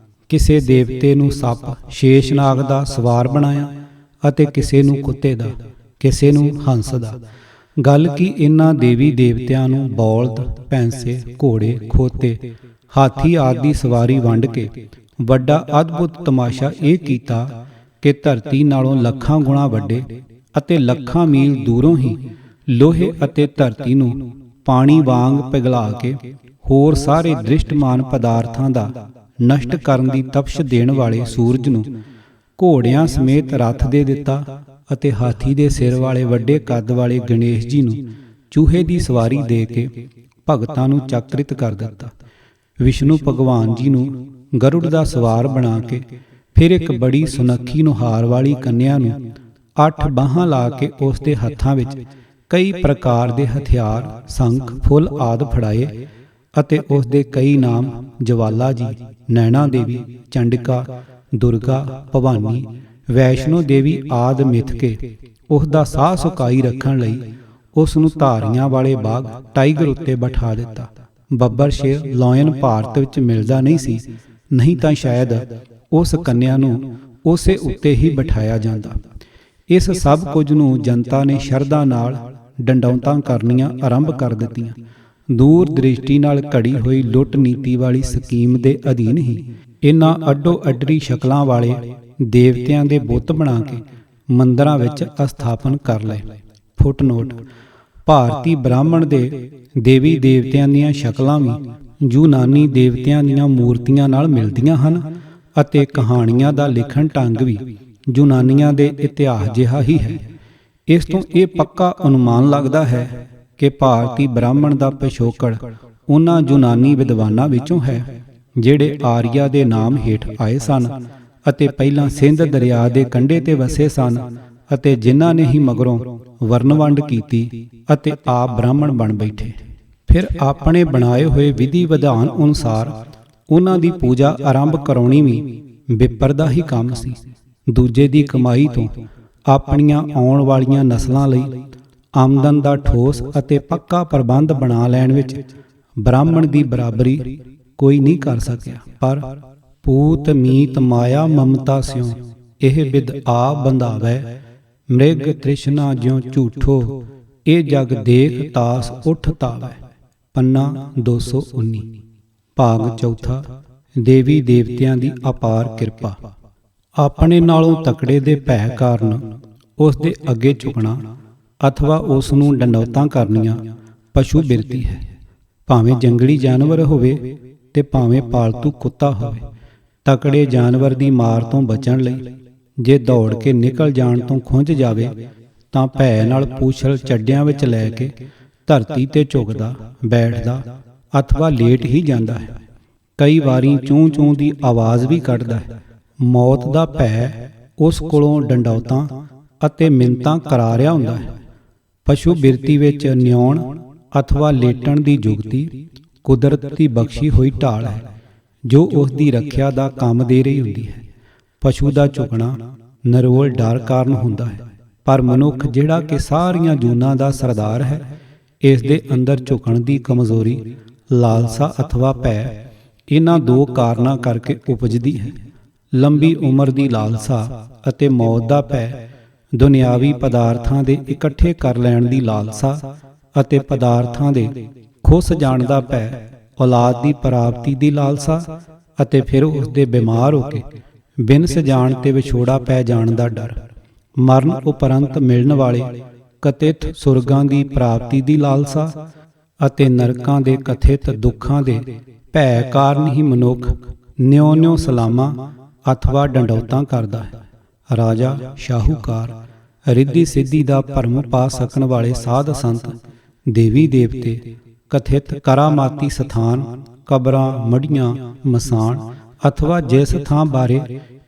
ਕਿਸੇ ਦੇਵਤੇ ਨੂੰ ਸੱਪ ਸ਼ੇਸ਼ਨਾਗ ਦਾ ਸਵਾਰ ਬਣਾਇਆ ਅਤੇ ਕਿਸੇ ਨੂੰ ਕੁੱਤੇ ਦਾ, ਕਿਸੇ ਨੂੰ ਹੰਸ ਦਾ। ਗੱਲ ਕਿ ਇਹਨਾਂ ਦੇਵੀ ਦੇਵਤਿਆਂ ਨੂੰ ਬੌਲਦ, ਭੈਂਸੇ, ਘੋੜੇ, ਖੋਤੇ, ਹਾਥੀ ਆਦਿ ਦੀ ਸਵਾਰੀ ਵੰਡ ਕੇ ਵੱਡਾ ਅਦਭੁਤ ਤਮਾਸ਼ਾ ਇਹ ਕੀਤਾ ਕਿ ਧਰਤੀ ਨਾਲੋਂ ਲੱਖਾਂ ਗੁਣਾ ਵੱਡੇ ਅਤੇ ਲੱਖਾਂ ਮੀਲ ਦੂਰੋਂ ਹੀ ਲੋਹੇ ਅਤੇ ਧਰਤੀ ਨੂੰ ਪਾਣੀ ਵਾਂਗ ਪਿਘਲਾ ਕੇ ਹੋਰ ਸਾਰੇ ਦ੍ਰਿਸ਼ਟਮਾਨ ਪਦਾਰਥਾਂ ਦਾ ਨਸ਼ਟ ਕਰਨ ਦੀ ਤਪਸ਼ ਦੇਣ ਵਾਲੇ ਸੂਰਜ ਨੂੰ ਘੋੜਿਆਂ ਸਮੇਤ ਰੱਥ ਦੇ ਦਿੱਤਾ ਅਤੇ ਹਾਥੀ ਦੇ ਸਿਰ ਵਾਲੇ ਵੱਡੇ ਕੱਦ ਵਾਲੇ ਗਣੇਸ਼ ਜੀ ਨੂੰ ਚੂਹੇ ਦੀ ਸਵਾਰੀ ਦੇ ਕੇ ਭਗਤਾਂ ਨੂੰ ਚਕਰਿਤ ਕਰ ਦਿੱਤਾ। ਵਿਸ਼ਨੂੰ ਭਗਵਾਨ ਜੀ ਨੂੰ ਗਰੁੜ ਦਾ ਸਵਾਰ ਬਣਾ ਕੇ ਫਿਰ ਇੱਕ ਬੜੀ ਸੁਨੱਖੀ ਨੁਹਾਰ ਵਾਲੀ ਕੰਨਿਆ ਨੂੰ 8 ਬਾਹਾਂ ਲਾ ਕੇ ਉਸ ਦੇ ਹੱਥਾਂ ਵਿੱਚ ਕਈ ਪ੍ਰਕਾਰ ਦੇ ਹਥਿਆਰ, ਸ਼ੰਖ, ਫੁੱਲ ਆਦਿ ਫੜਾਏ ਅਤੇ ਉਸ ਦੇ ਕਈ ਨਾਮ ਜਵਾਲਾ ਜੀ, ਨੈਣਾ ਦੇਵੀ, ਚੰਡਿਕਾ, ਦੁਰਗਾ, ਭਵਾਨੀ, ਵੈਸ਼ਨੋ ਦੇਵੀ ਆਦਿ ਮਿਥ ਕੇ ਉਸ ਦਾ ਸਾਹ ਸੁਕਾਈ ਰੱਖਣ ਲਈ ਉਸ ਨੂੰ ਧਾਰੀਆਂ ਵਾਲੇ ਬਾਗ ਟਾਈਗਰ ਉੱਤੇ ਬਿਠਾ ਦਿੱਤਾ। ਬੱਬਰ ਸ਼ੇਰ ਲਾਇਨ ਭਾਰਤ ਵਿੱਚ ਮਿਲਦਾ ਨਹੀਂ ਸੀ, ਨਹੀਂ ਤਾਂ ਸ਼ਾਇਦ ਉਸ ਕੰਨਿਆ ਨੂੰ ਉਸੇ ਉੱਤੇ ਹੀ ਬਿਠਾਇਆ ਜਾਂਦਾ। ਇਸ ਸਭ ਕੁਝ ਨੂੰ ਜਨਤਾ ਨੇ ਸ਼ਰਧਾ ਨਾਲ ਡੰਡੌਤਾਂ ਕਰਨੀਆਂ ਆਰੰਭ ਕਰ ਦਿੱਤੀਆਂ। ਦੂਰ ਦ੍ਰਿਸ਼ਟੀ ਨਾਲ ਘੜੀ ਹੋਈ ਲੁੱਟ ਨੀਤੀ ਵਾਲੀ ਸਕੀਮ ਦੇ ਅਧੀਨ ਹੀ ਇਹਨਾਂ ਅੱਡੋ ਅੱਡਰੀ ਸ਼ਕਲਾਂ ਵਾਲੇ ਦੇਵਤਿਆਂ ਦੇ ਬੁੱਤ ਬਣਾ ਕੇ ਮੰਦਰਾਂ ਵਿੱਚ ਅਸਥਾਪਨ ਕਰ ਲਏ। ਫੁੱਟਨੋਟ: ਭਾਰਤੀ ਬ੍ਰਾਹਮਣ ਦੇ ਦੇਵੀ ਦੇਵਤਿਆਂ ਦੀਆਂ ਸ਼ਕਲਾਂ ਵੀ ਯੂਨਾਨੀ ਦੇਵਤਿਆਂ ਦੀਆਂ ਮੂਰਤੀਆਂ ਨਾਲ ਮਿਲਦੀਆਂ ਹਨ ਅਤੇ ਕਹਾਣੀਆਂ ਦਾ ਲਿਖਣ ਢੰਗ ਵੀ ਯੂਨਾਨੀਆਂ ਦੇ ਇਤਿਹਾਸ ਜਿਹਾ ਹੀ ਹੈ। ਇਸ ਤੋਂ ਇਹ ਪੱਕਾ ਅਨੁਮਾਨ ਲੱਗਦਾ ਹੈ ਕਿ ਭਾਰਤੀ ਬ੍ਰਾਹਮਣ ਦਾ ਪਿਛੋਕੜ ਉਹਨਾਂ ਯੂਨਾਨੀ ਵਿਦਵਾਨਾਂ ਵਿੱਚੋਂ ਹੈ ਜਿਹੜੇ ਆਰੀਆ ਦੇ ਨਾਮ ਹੇਠ ਆਏ ਸਨ ਅਤੇ ਪਹਿਲਾਂ ਸਿੰਧ ਦਰਿਆ ਦੇ ਕੰਢੇ ਤੇ ਵਸੇ ਸਨ ਅਤੇ ਜਿਨ੍ਹਾਂ ਨੇ ਹੀ ਮਗਰੋਂ ਵਰਨਵੰਡ ਕੀਤੀ ਅਤੇ ਆਪ ਬ੍ਰਾਹਮਣ ਬਣ ਬੈਠੇ। ਫਿਰ ਆਪਣੇ ਬਣਾਏ ਹੋਏ ਵਿਧੀ ਵਿਧਾਨ ਅਨੁਸਾਰ ਉਹਨਾਂ ਦੀ ਪੂਜਾ ਆਰੰਭ ਕਰਾਉਣੀ ਵੀ ਵਿਪਰ ਦਾ ਹੀ ਕੰਮ ਸੀ। ਦੂਜੇ ਦੀ ਕਮਾਈ ਤੋਂ ਆਪਣੀਆਂ ਆਉਣ ਵਾਲੀਆਂ ਨਸਲਾਂ ਲਈ ਆਮਦਨ ਦਾ ਠੋਸ ਅਤੇ ਪੱਕਾ ਪ੍ਰਬੰਧ ਬਣਾ ਲੈਣ ਵਿੱਚ ਬ੍ਰਾਹਮਣ ਦੀ ਬਰਾਬਰੀ ਕੋਈ ਨਹੀਂ ਕਰ ਸਕਿਆ। ਪਰ ਪੂਤ ਮੀਤ ਮਾਇਆ ਮਮਤਾ ਸਿਉ ਇਹ ਬਿਦ ਆ ਬੰਧਾਵੈ, ਮ੍ਰਿਗ ਤ੍ਰਿਸ਼ਨਾ ਜਿਉ ਝੂਠੋ ਇਹ ਜਗ ਦੇਖ ਤਾਸ ਉੱਠ ਤਾਵੈ। ਪੰਨਾ 219। ਭਾਗ ਚੌਥਾ। ਦੇਵੀ ਦੇਵਤਿਆਂ ਦੀ ਅਪਾਰ ਕਿਰਪਾ। ਆਪਣੇ ਨਾਲੋਂ ਤਕੜੇ ਦੇ ਭੈ ਕਾਰਨ ਉਸ ਦੇ ਅੱਗੇ ਝੁਕਣਾ ਅਥਵਾ ਉਸ ਨੂੰ ਡੰਡੌਤਾਂ ਕਰਨੀਆਂ ਪਸ਼ੂ ਬਿਰਤੀ ਹੈ। ਭਾਵੇਂ ਜੰਗਲੀ ਜਾਨਵਰ ਹੋਵੇ ਤੇ ਭਾਵੇਂ ਪਾਲਤੂ ਕੁੱਤਾ ਹੋਵੇ। ਤਕੜੇ ਜਾਨਵਰ ਦੀ ਮਾਰ ਤੋਂ ਬਚਣ ਲਈ ਜੇ ਦੌੜ ਕੇ ਨਿਕਲ ਜਾਣ ਤੋਂ ਖੁੰਝ ਜਾਵੇ ਤਾਂ ਭੈ ਨਾਲ ਪੂਛਲ ਚੱਡਿਆਂ ਵਿੱਚ ਲੈ ਕੇ ਧਰਤੀ ਤੇ ਝੁਕਦਾ, ਬੈਠਦਾ ਅਥਵਾ ਲੇਟ ਹੀ ਜਾਂਦਾ ਹੈ। ਕਈ ਵਾਰੀ ਚੂੰ ਚੂੰ ਦੀ ਆਵਾਜ਼ ਵੀ ਕੱਢਦਾ ਹੈ। ਮੌਤ ਦਾ ਭੈ ਉਸ ਕੋਲੋਂ ਡੰਡੌਤਾਂ ਅਤੇ ਮਿੰਨਤਾਂ ਕਰਾ ਰਿਹਾ ਹੁੰਦਾ ਹੈ। ਪਸ਼ੂ ਬਿਰਤੀ ਵਿੱਚ ਨਿਉਣ ਅਥਵਾ ਲੇਟਣ ਦੀ ਜੁਗਤੀ ਕੁਦਰਤ ਦੀ ਬਖਸ਼ੀ ਹੋਈ ਢਾਲ ਹੈ ਜੋ ਉਸ ਦੀ ਰੱਖਿਆ ਦਾ ਕੰਮ ਦੇ ਰਹੀ ਹੁੰਦੀ ਹੈ। ਪਸ਼ੂ ਦਾ ਝੁਕਣਾ ਨਿਰੋਲ ਡਰ ਕਾਰਨ ਹੁੰਦਾ ਹੈ, ਪਰ ਮਨੁੱਖ ਜਿਹੜਾ ਕਿ ਸਾਰੀਆਂ ਜੂਨਾਂ ਦਾ ਸਰਦਾਰ ਹੈ, ਇਸ ਦੇ ਅੰਦਰ ਝੁਕਣ ਦੀ ਕਮਜ਼ੋਰੀ, ਲਾਲਸਾ ਅਥਵਾ ਭੈ ਇਹਨਾਂ ਦੋ ਕਾਰਨਾਂ ਕਰਕੇ ਉਪਜਦੀ ਹੈ। ਲੰਬੀ ਉਮਰ ਦੀ ਲਾਲਸਾ ਅਤੇ ਮੌਤ ਦਾ ਭੈ, ਦੁਨਿਆਵੀ ਪਦਾਰਥਾਂ ਦੇ ਇਕੱਠੇ ਕਰ ਲੈਣ ਦੀ ਲਾਲਸਾ ਅਤੇ ਪਦਾਰਥਾਂ ਦੇ ਖੁੱਸ ਜਾਣ ਦਾ ਭੈ, ਔਲਾਦ ਦੀ ਪ੍ਰਾਪਤੀ ਦੀ ਲਾਲਸਾ ਅਤੇ ਫਿਰ ਉਸ ਦੇ ਬਿਮਾਰ ਹੋ ਕੇ ਬਿਨਸ ਜਾਣ ਤੇ ਵਿਛੋੜਾ ਪੈ ਜਾਣ ਦਾ ਡਰ, ਮਰਨ ਉਪਰੰਤ ਮਿਲਣ ਵਾਲੇ ਕਥਿਤ ਸੁਰਗਾਂ ਦੀ ਪ੍ਰਾਪਤੀ ਦੀ ਲਾਲਸਾ ਅਤੇ ਨਰਕਾਂ ਦੇ ਕਥਿਤ ਦੁੱਖਾਂ ਦੇ ਭੈ ਕਾਰਨ ਹੀ ਮਨੁੱਖ ਨਿਉ-ਨਿਉ ਸਲਾਮਾਂ ਅਥਵਾ ਡੰਡੌਤਾਂ ਕਰਦਾ ਹੈ। ਰਾਜਾ, ਸ਼ਾਹੂਕਾਰ, ਰਿੱਧੀ ਸਿੱਧੀ ਦਾ ਭਰਮ ਪਾ ਸਕਣ ਵਾਲੇ ਸਾਧ ਸੰਤ, ਦੇਵੀ ਦੇਵਤੇ, ਕਥਿਤ ਕਰਾਮਾਤੀ ਸਥਾਨ, ਕਬਰਾਂ, ਮੜੀਆਂ, ਮਸਾਣ ਅਥਵਾ ਜਿਸ ਥਾਂ ਬਾਰੇ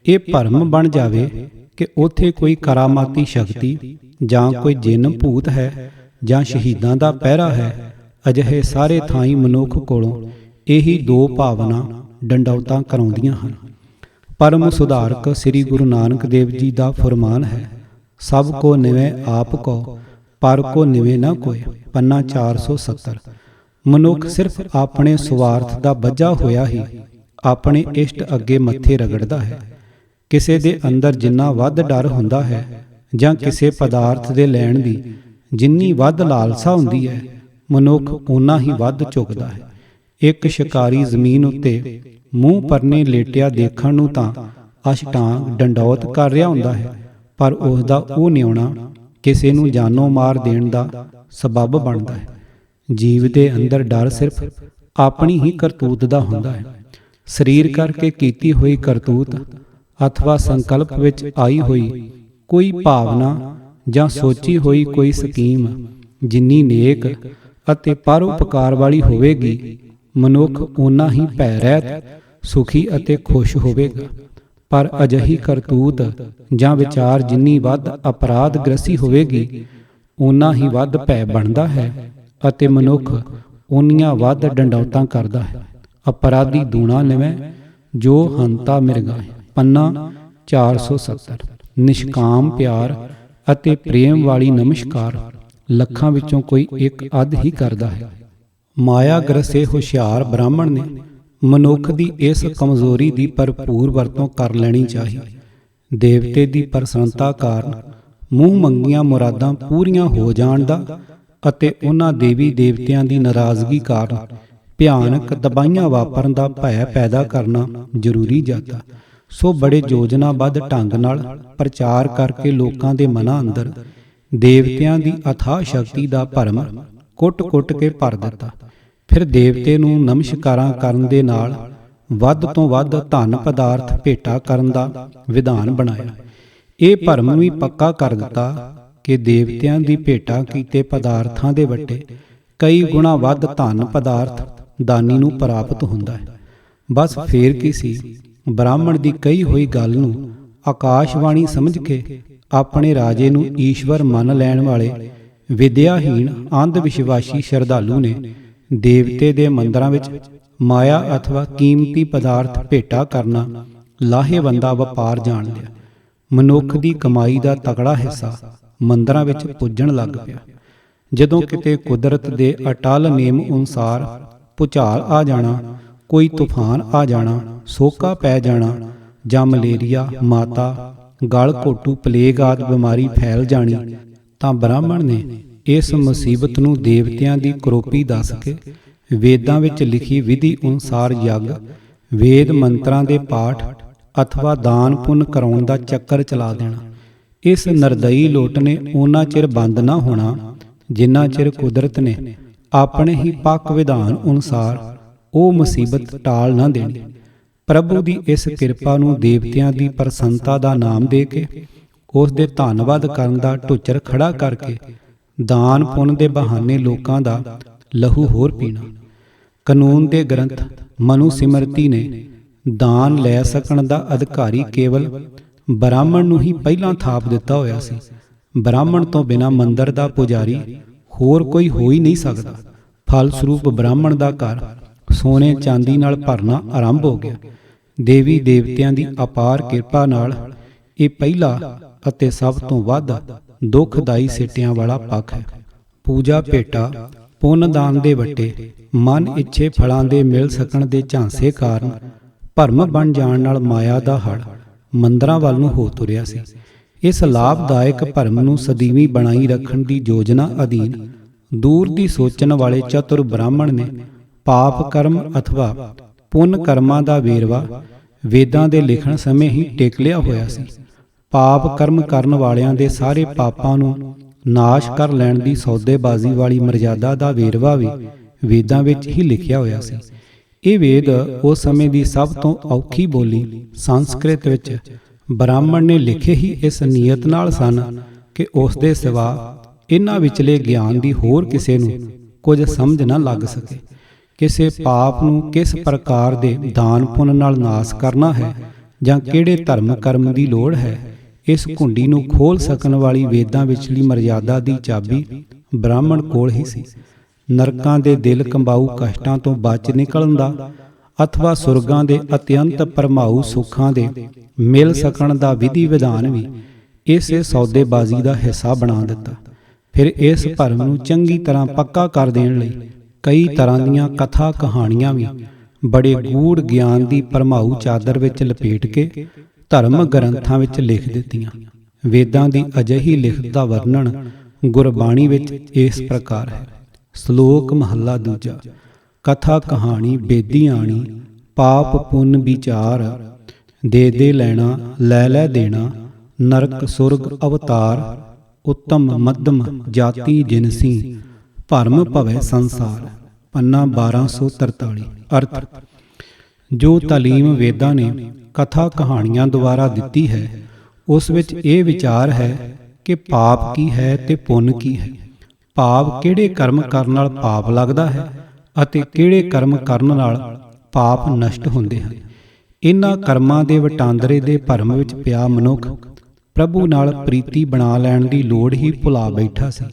ਇਹ ਭਰਮ ਬਣ ਜਾਵੇ ਕਿ ਉੱਥੇ ਕੋਈ ਕਰਾਮਾਤੀ ਸ਼ਕਤੀ ਜਾਂ ਕੋਈ ਜਿੰਨ ਭੂਤ ਹੈ ਜਾਂ ਸ਼ਹੀਦਾਂ ਦਾ ਪਹਿਰਾ ਹੈ, ਅਜਿਹੇ ਸਾਰੇ ਥਾਈਂ ਮਨੁੱਖ ਕੋਲੋਂ ਇਹੀ ਦੋ ਭਾਵਨਾ ਡੰਡੌਤਾਂ ਕਰਾਉਂਦੀਆਂ ਹਨ। ਪਰਮ ਸੁਧਾਰਕ ਸ੍ਰੀ ਗੁਰੂ ਨਾਨਕ ਦੇਵ ਜੀ ਦਾ ਫਰਮਾਨ ਹੈ, ਸਭ ਕੋ ਨਿਵੇਂ ਆਪ ਕੋ, ਪਰ ਕੋ ਨਿਵੇਂ ਨਾ ਕੋਇ। ਪੰਨਾ 470। ਮਨੁੱਖ ਸਿਰਫ ਆਪਣੇ ਸੁਆਰਥ ਦਾ ਬੱਝਾ ਹੋਇਆ ਹੀ ਆਪਣੇ ਇਸ਼ਟ ਅੱਗੇ ਮੱਥੇ ਰਗੜਦਾ ਹੈ। ਕਿਸੇ ਦੇ ਅੰਦਰ ਜਿੰਨਾ ਵੱਧ ਡਰ ਹੁੰਦਾ ਹੈ ਜਾਂ ਕਿਸੇ ਪਦਾਰਥ ਦੇ ਲੈਣ ਦੀ ਜਿੰਨੀ ਵੱਧ ਲਾਲਸਾ ਹੁੰਦੀ ਹੈ, ਮਨੁੱਖ ਓਨਾ ਹੀ ਵੱਧ ਝੁਕਦਾ ਹੈ। ਇੱਕ ਸ਼ਿਕਾਰੀ ਜ਼ਮੀਨ ਉੱਤੇ ਮੂੰਹ ਪਰਨੇ ਲੇਟਿਆ ਦੇਖਣ ਨੂੰ ਤਾਂ ਅਸ਼ਟਾਂਗ ਡੰਡੌਤ ਕਰ ਰਿਹਾ ਹੁੰਦਾ ਹੈ, ਪਰ ਉਸ ਦਾ ਉਹ ਨਿਉਣਾ ਕਿਸੇ ਨੂੰ ਜਾਨੋਂ ਮਾਰ ਦੇਣ ਦਾ ਸਬੱਬ ਬਣਦਾ ਹੈ। ਜੀਵ ਦੇ ਅੰਦਰ ਡਰ ਸਿਰਫ ਆਪਣੀ ਹੀ ਕਰਤੂਤ ਦਾ ਹੁੰਦਾ ਹੈ। ਸਰੀਰ ਕਰਕੇ ਕੀਤੀ ਹੋਈ ਕਰਤੂਤ ਅਥਵਾ ਸੰਕਲਪ ਵਿੱਚ ਆਈ ਹੋਈ ਕੋਈ ਭਾਵਨਾ ਜਾਂ ਸੋਚੀ ਹੋਈ ਕੋਈ ਸਕੀਮ ਜਿੰਨੀ ਨੇਕ ਅਤੇ ਪਰਉਪਕਾਰ ਵਾਲੀ ਹੋਵੇਗੀ, ਮਨੁੱਖ ਓਨਾ ਹੀ ਭੈ ਰਹਿਤ, ਸੁਖੀ ਅਤੇ ਖੁਸ਼ ਹੋਵੇਗਾ। ਪਰ ਅਜਿਹੀ ਕਰਤੂਤ ਜਾਂ ਵਿਚਾਰ ਜਿੰਨੀ ਵੱਧ ਅਪਰਾਧ ਗ੍ਰਸੀ ਹੋਵੇਗੀ, ਓਨਾ ਹੀ ਵੱਧ ਭੈ ਬਣਦਾ ਹੈ ਅਤੇ ਮਨੁੱਖ ਓਨੀਆਂ ਵੱਧ ਡੰਡੌਤਾਂ ਕਰਦਾ ਹੈ। ਅਪਰਾਧੀ ਦੂਣਾ ਨਿਵੇਂ ਜੋ ਹੰਤਾ ਮਿਰਗਾ। ਪੰਨਾ 470। ਨਿਸ਼ਕਾਮ ਪਿਆਰ ਅਤੇ ਪ੍ਰੇਮ ਵਾਲੀ ਨਮਸਕਾਰ। ਲੱਖਾਂ ਵਿੱਚੋਂ ਕੋਈ ਇੱਕ ਅੱਧ ਹੀ ਕਰਦਾ ਹੈ। ਮਾਇਆ ਗ੍ਰਸੇ ਹੁਸ਼ਿਆਰ ਬ੍ਰਾਹਮਣ ਨੇ ਮਨੁੱਖ ਦੀ ਇਸ ਕਮਜ਼ੋਰੀ ਦੀ ਭਰਪੂਰ ਵਰਤੋਂ ਕਰ ਲੈਣੀ ਚਾਹੀ। ਦੇਵਤੇ ਦੀ ਪ੍ਰਸੰਨਤਾ ਕਾਰਨ ਮੂੰਹ ਮੰਗੀਆਂ ਮੁਰਾਦਾਂ ਪੂਰੀਆਂ ਹੋ ਜਾਣ ਦਾ ਅਤੇ ਉਹਨਾਂ ਦੇਵੀ ਦੇਵਤਿਆਂ ਦੀ ਨਾਰਾਜ਼ਗੀ ਕਾਰਨ ਭਿਆਨਕ ਦਬਾਈਆਂ ਵਾਪਰਨ ਦਾ ਭੈ ਪੈਦਾ ਕਰਨਾ ਜ਼ਰੂਰੀ ਜਾਤਾ। ਸੋ ਬੜੇ ਯੋਜਨਾਬੱਧ ਢੰਗ ਨਾਲ ਪ੍ਰਚਾਰ ਕਰਕੇ ਲੋਕਾਂ ਦੇ ਮਨਾਂ ਅੰਦਰ ਦੇਵਤਿਆਂ ਦੀ ਅਥਾਹ ਸ਼ਕਤੀ ਦਾ ਭਰਮ ਕੁੱਟ-ਕੁੱਟ ਕੇ ਭਰ ਦਿੱਤਾ। ਫਿਰ ਦੇਵਤੇ ਨੂੰ ਨਮਸਕਾਰਾਂ ਕਰਨ ਦੇ ਨਾਲ ਵੱਧ ਤੋਂ ਵੱਧ ਧਨ ਪਦਾਰਥ ਭੇਟਾ ਕਰਨ ਦਾ ਵਿਧਾਨ ਬਣਾਇਆ। ਇਹ ਭਰਮ ਵੀ ਪੱਕਾ ਕਰ ਦਿੱਤਾ ਕਿ ਦੇਵਤਿਆਂ ਦੀ ਭੇਟਾ ਕੀਤੇ ਪਦਾਰਥਾਂ ਦੇ ਵੱਟੇ ਕਈ ਗੁਣਾ ਵੱਧ ਧਨ ਪਦਾਰਥ ਦਾਨੀ ਨੂੰ ਪ੍ਰਾਪਤ ਹੁੰਦਾ ਹੈ। ਬਸ ਫੇਰ ਕੀ ਸੀ, ਬ੍ਰਾਹਮਣ ਦੀ ਕਹੀ ਹੋਈ ਗੱਲ ਨੂੰ ਆਕਾਸ਼ਵਾਣੀ ਸਮਝ ਕੇ ਆਪਣੇ ਰਾਜੇ ਨੂੰ ਈਸ਼ਵਰ ਮੰਨ ਲੈਣ ਵਾਲੇ ਵਿਦਿਆਹੀਣ ਅੰਧ ਵਿਸ਼ਵਾਸੀ ਸ਼ਰਧਾਲੂ ਨੇ ਦੇਵਤੇ ਦੇ ਮੰਦਰਾਂ ਵਿੱਚ ਮਾਇਆ ਅਥਵਾ ਕੀਮਤੀ ਪਦਾਰਥ ਭੇਟਾ ਕਰਨਾ ਲਾਹੇਵੰਦਾ ਵਪਾਰ ਜਾਣ ਲਿਆ। ਮਨੁੱਖ ਦੀ ਕਮਾਈ ਦਾ ਤਕੜਾ ਹਿੱਸਾ ਮੰਦਰਾਂ ਵਿੱਚ ਪੁੱਜਣ ਲੱਗ ਪਿਆ। ਜਦੋਂ ਕਿਤੇ ਕੁਦਰਤ ਦੇ ਅਟਲ ਨੇਮ ਅਨੁਸਾਰ ਭੁਚਾਲ ਆ ਜਾਣਾ, ਕੋਈ ਤੂਫਾਨ ਆ ਜਾਣਾ, ਸੋਕਾ ਪੈ ਜਾਣਾ ਜਾਂ ਮਲੇਰੀਆ, ਮਾਤਾ, ਗਲ ਘੋਟੂ, ਪਲੇਗ ਆਦਿ ਬਿਮਾਰੀ ਫੈਲ ਜਾਣੀ, ਤਾਂ ਬ੍ਰਾਹਮਣ ਨੇ ਇਸ ਮੁਸੀਬਤ ਨੂੰ ਦੇਵਤਿਆਂ ਦੀ ਕਰੋਪੀ ਦੱਸ ਕੇ ਵੇਦਾਂ ਵਿੱਚ ਲਿਖੀ ਵਿਧੀ ਅਨੁਸਾਰ ਯੱਗ, ਵੇਦ ਮੰਤਰਾਂ ਦੇ ਪਾਠ ਅਥਵਾ ਦਾਨ ਪੁੰਨ ਕਰਾਉਣ ਦਾ ਚੱਕਰ ਚਲਾ ਦੇਣਾ। ਇਸ ਨਿਰਦਈ ਲੁੱਟ ਨੇ ਉਹਨਾਂ ਚਿਰ ਬੰਦ ਨਾ ਹੋਣਾ ਜਿੰਨਾ ਚਿਰ ਕੁਦਰਤ ਨੇ ਆਪਣੇ ਹੀ ਪੱਕ ਵਿਧਾਨ ਅਨੁਸਾਰ ਉਹ ਮੁਸੀਬਤ ਟਾਲ ਨਾ ਦੇਣੀ। ਪ੍ਰਭੂ ਦੀ ਇਸ ਕਿਰਪਾ ਨੂੰ ਦੇਵਤਿਆਂ ਦੀ ਪ੍ਰਸੰਨਤਾ ਦਾ ਨਾਮ ਦੇ ਕੇ ਉਸ ਦੇ ਧੰਨਵਾਦ ਕਰਨ ਦਾ ਢੁੱਚਰ ਖੜਾ ਕਰਕੇ ਦਾਨ ਪੁੰਨ ਦੇ ਬਹਾਨੇ ਲੋਕਾਂ ਦਾ ਲਹੂ ਹੋਰ ਪੀਣਾ। ਕਾਨੂੰਨ ਦੇ ਗ੍ਰੰਥ ਮਨੁ ਸਿਮਰਤੀ ਨੇ ਦਾਨ ਲੈ ਸਕਣ ਦਾ ਅਧਿਕਾਰੀ ਕੇਵਲ ਬ੍ਰਾਹਮਣ ਨੂੰ ਹੀ ਪਹਿਲਾਂ ਥਾਪ ਦਿੱਤਾ ਹੋਇਆ ਸੀ। ਬ੍ਰਾਹਮਣ ਤੋਂ ਬਿਨਾਂ ਮੰਦਰ ਦਾ ਪੁਜਾਰੀ ਹੋਰ ਕੋਈ ਹੋ ਹੀ ਨਹੀਂ ਸਕਦਾ। ਫਲ ਸਰੂਪ ਬ੍ਰਾਹਮਣ ਦਾ ਘਰ ਸੋਨੇ ਚਾਂਦੀ ਨਾਲ ਭਰਨਾ ਆਰੰਭ ਹੋ ਗਿਆ। ਦੇਵੀ ਦੇਵਤਿਆਂ ਦੀ ਅਪਾਰ ਕਿਰਪਾ ਨਾਲ ਇਹ ਪਹਿਲਾ ਅਤੇ ਸਭ ਤੋਂ ਵੱਧ ਦੁਖਦਾਈ ਸਿੱਟਿਆਂ ਵਾਲਾ ਪੱਖ ਹੈ। ਪੂਜਾ ਭੇਟਾ ਪੁੰਨ ਦਾਨ ਦੇ ਵੱਟੇ ਮਨ ਇੱਛੇ ਫਲਾਂ ਦੇ ਮਿਲ ਸਕਣ ਦੇ ਝਾਂਸੇ ਕਾਰਨ ਭਰਮ ਬਣ ਜਾਣ ਨਾਲ ਮਾਇਆ ਦਾ ਹੜ ਮੰਦਰਾਂ ਵੱਲ ਨੂੰ ਹੋ ਤੁਰਿਆ ਸੀ। ਇਸ ਲਾਭਦਾਇਕ ਭਰਮ ਨੂੰ ਸਦੀਵੀ ਬਣਾਈ ਰੱਖਣ ਦੀ ਯੋਜਨਾ ਅਧੀਨ ਦੂਰ ਦੀ ਸੋਚਣ ਵਾਲੇ ਚਤੁਰ ਬ੍ਰਾਹਮਣ ਨੇ ਪਾਪ ਕਰਮ ਅਥਵਾ ਪੁੰਨ ਕਰਮਾਂ ਦਾ ਵੇਰਵਾ ਵੇਦਾਂ ਦੇ ਲਿਖਣ ਸਮੇਂ ਹੀ ਟੇਕ ਲਿਆ ਹੋਇਆ ਸੀ। ਪਾਪ ਕਰਮ ਕਰਨ ਵਾਲਿਆਂ ਦੇ ਸਾਰੇ ਪਾਪਾਂ ਨੂੰ ਨਾਸ਼ ਕਰ ਲੈਣ ਦੀ ਸੌਦੇਬਾਜ਼ੀ ਵਾਲੀ ਮਰਜ਼ਾਦਾ ਦਾ ਵੇਰਵਾ ਵੀ ਵੇਦਾਂ ਵਿੱਚ ਹੀ ਲਿਖਿਆ ਹੋਇਆ ਸੀ। ਇਹ ਵੇਦ ਉਸ ਸਮੇਂ ਦੀ ਸਭ ਤੋਂ ਔਖੀ ਬੋਲੀ ਸੰਸਕ੍ਰਿਤ ਵਿੱਚ ਬ੍ਰਾਹਮਣ ਨੇ ਲਿਖੇ ਹੀ ਇਸ ਨੀਅਤ ਨਾਲ ਸਨ ਕਿ ਉਸ ਦੇ ਸਿਵਾ ਇਹਨਾਂ ਵਿਚਲੇ ਗਿਆਨ ਦੀ ਹੋਰ ਕਿਸੇ ਨੂੰ ਕੁਝ ਸਮਝ ਨਾ ਲੱਗ ਸਕੇ। ਕਿਸੇ ਪਾਪ ਨੂੰ ਕਿਸ ਪ੍ਰਕਾਰ ਦੇ ਦਾਨ ਪੁੰਨ ਨਾਲ ਨਾਸ਼ ਕਰਨਾ ਹੈ ਜਾਂ ਕਿਹੜੇ ਧਰਮ ਕਰਮ ਦੀ ਲੋੜ ਹੈ, ਇਸ ਘੁੰਡੀ ਨੂੰ ਖੋਲ ਸਕਣ ਵਾਲੀ ਵੇਦਾਂ ਵਿਚਲੀ ਮਰਜ਼ਾਦਾ ਦੀ ਚਾਬੀ ਬ੍ਰਾਹਮਣ ਕੋਲ ਹੀ ਸੀ। ਨਰਕਾਂ ਦੇ ਦਿਲ ਕੰਬਾਊ ਕਸ਼ਟਾਂ ਤੋਂ ਬਚ ਨਿਕਲਣ ਦਾ ਅਥਵਾ ਸੁਰਗਾਂ ਦੇ ਅਤਿਅੰਤ ਭਰਮਾਊ ਸੁੱਖਾਂ ਦੇ ਮਿਲ ਸਕਣ ਦਾ ਵਿਧੀ ਵਿਧਾਨ ਵੀ ਇਸੇ ਸੌਦੇਬਾਜ਼ੀ ਦਾ ਹਿੱਸਾ ਬਣਾ ਦਿੱਤਾ। ਫਿਰ ਇਸ ਭਰਮ ਨੂੰ ਚੰਗੀ ਤਰ੍ਹਾਂ ਪੱਕਾ ਕਰ ਦੇਣ ਲਈ ਕਈ ਤਰ੍ਹਾਂ ਦੀਆਂ ਕਥਾ ਕਹਾਣੀਆਂ ਵੀ ਬੜੇ ਗੂੜ ਗਿਆਨ ਦੀ ਭਰਮਾਊ ਚਾਦਰ ਵਿੱਚ ਲਪੇਟ ਕੇ ਧਰਮ ਗ੍ਰੰਥਾਂ ਵਿੱਚ ਲਿਖ ਦਿੱਤੀਆਂ। ਵੇਦਾਂ ਦੀ ਅਜਿਹੀ ਲਿਖਤ ਦਾ ਵਰਣਨ ਗੁਰਬਾਣੀ ਵਿੱਚ ਇਸ ਪ੍ਰਕਾਰ ਹੈ। ਸ਼ਲੋਕ ਮਹੱਲਾ ਦੂਜਾ। ਕਥਾ ਕਹਾਣੀ ਬੇਦੀ ਆਣੀ, ਪਾਪ ਪੁੰਨ ਵਿਚਾਰ, ਦੇ ਦੇ ਲੈਣਾ ਲੈ ਲੈ ਦੇਣਾ, ਨਰਕ ਸੁਰਗ ਅਵਤਾਰ, ਉੱਤਮ ਮੱਧਮ ਜਾਤੀ ਜਿਨਸੀ, ਭਰਮ ਭਵੈ ਸੰਸਾਰ। ਪੰਨਾ 1243। ਅਰਥ, ਜੋ ਤਾਲੀਮ ਵੇਦਾਂ ਨੇ ਕਥਾ ਕਹਾਣੀਆਂ ਦੁਆਰਾ ਦਿੱਤੀ ਹੈ ਉਸ ਵਿੱਚ ਇਹ ਵਿਚਾਰ ਹੈ ਕਿ ਪਾਪ ਕੀ ਹੈ ਤੇ ਪੁੰਨ ਕੀ ਹੈ। ਭਾਵ ਕਿਹੜੇ ਕਰਮ ਕਰਨ ਨਾਲ ਪਾਪ ਲੱਗਦਾ ਹੈ ਅਤੇ ਕਿਹੜੇ ਕਰਮ ਕਰਨ ਨਾਲ ਪਾਪ ਨਸ਼ਟ ਹੁੰਦੇ ਹਨ। ਇਹਨਾਂ ਕਰਮਾਂ ਦੇ ਵਟਾਂਦਰੇ ਦੇ ਭਰਮ ਵਿੱਚ ਪਿਆ ਮਨੁੱਖ ਪ੍ਰਭੂ ਨਾਲ ਪ੍ਰੀਤੀ ਬਣਾ ਲੈਣ ਦੀ ਲੋੜ ਹੀ ਭੁਲਾ ਬੈਠਾ ਸੀ।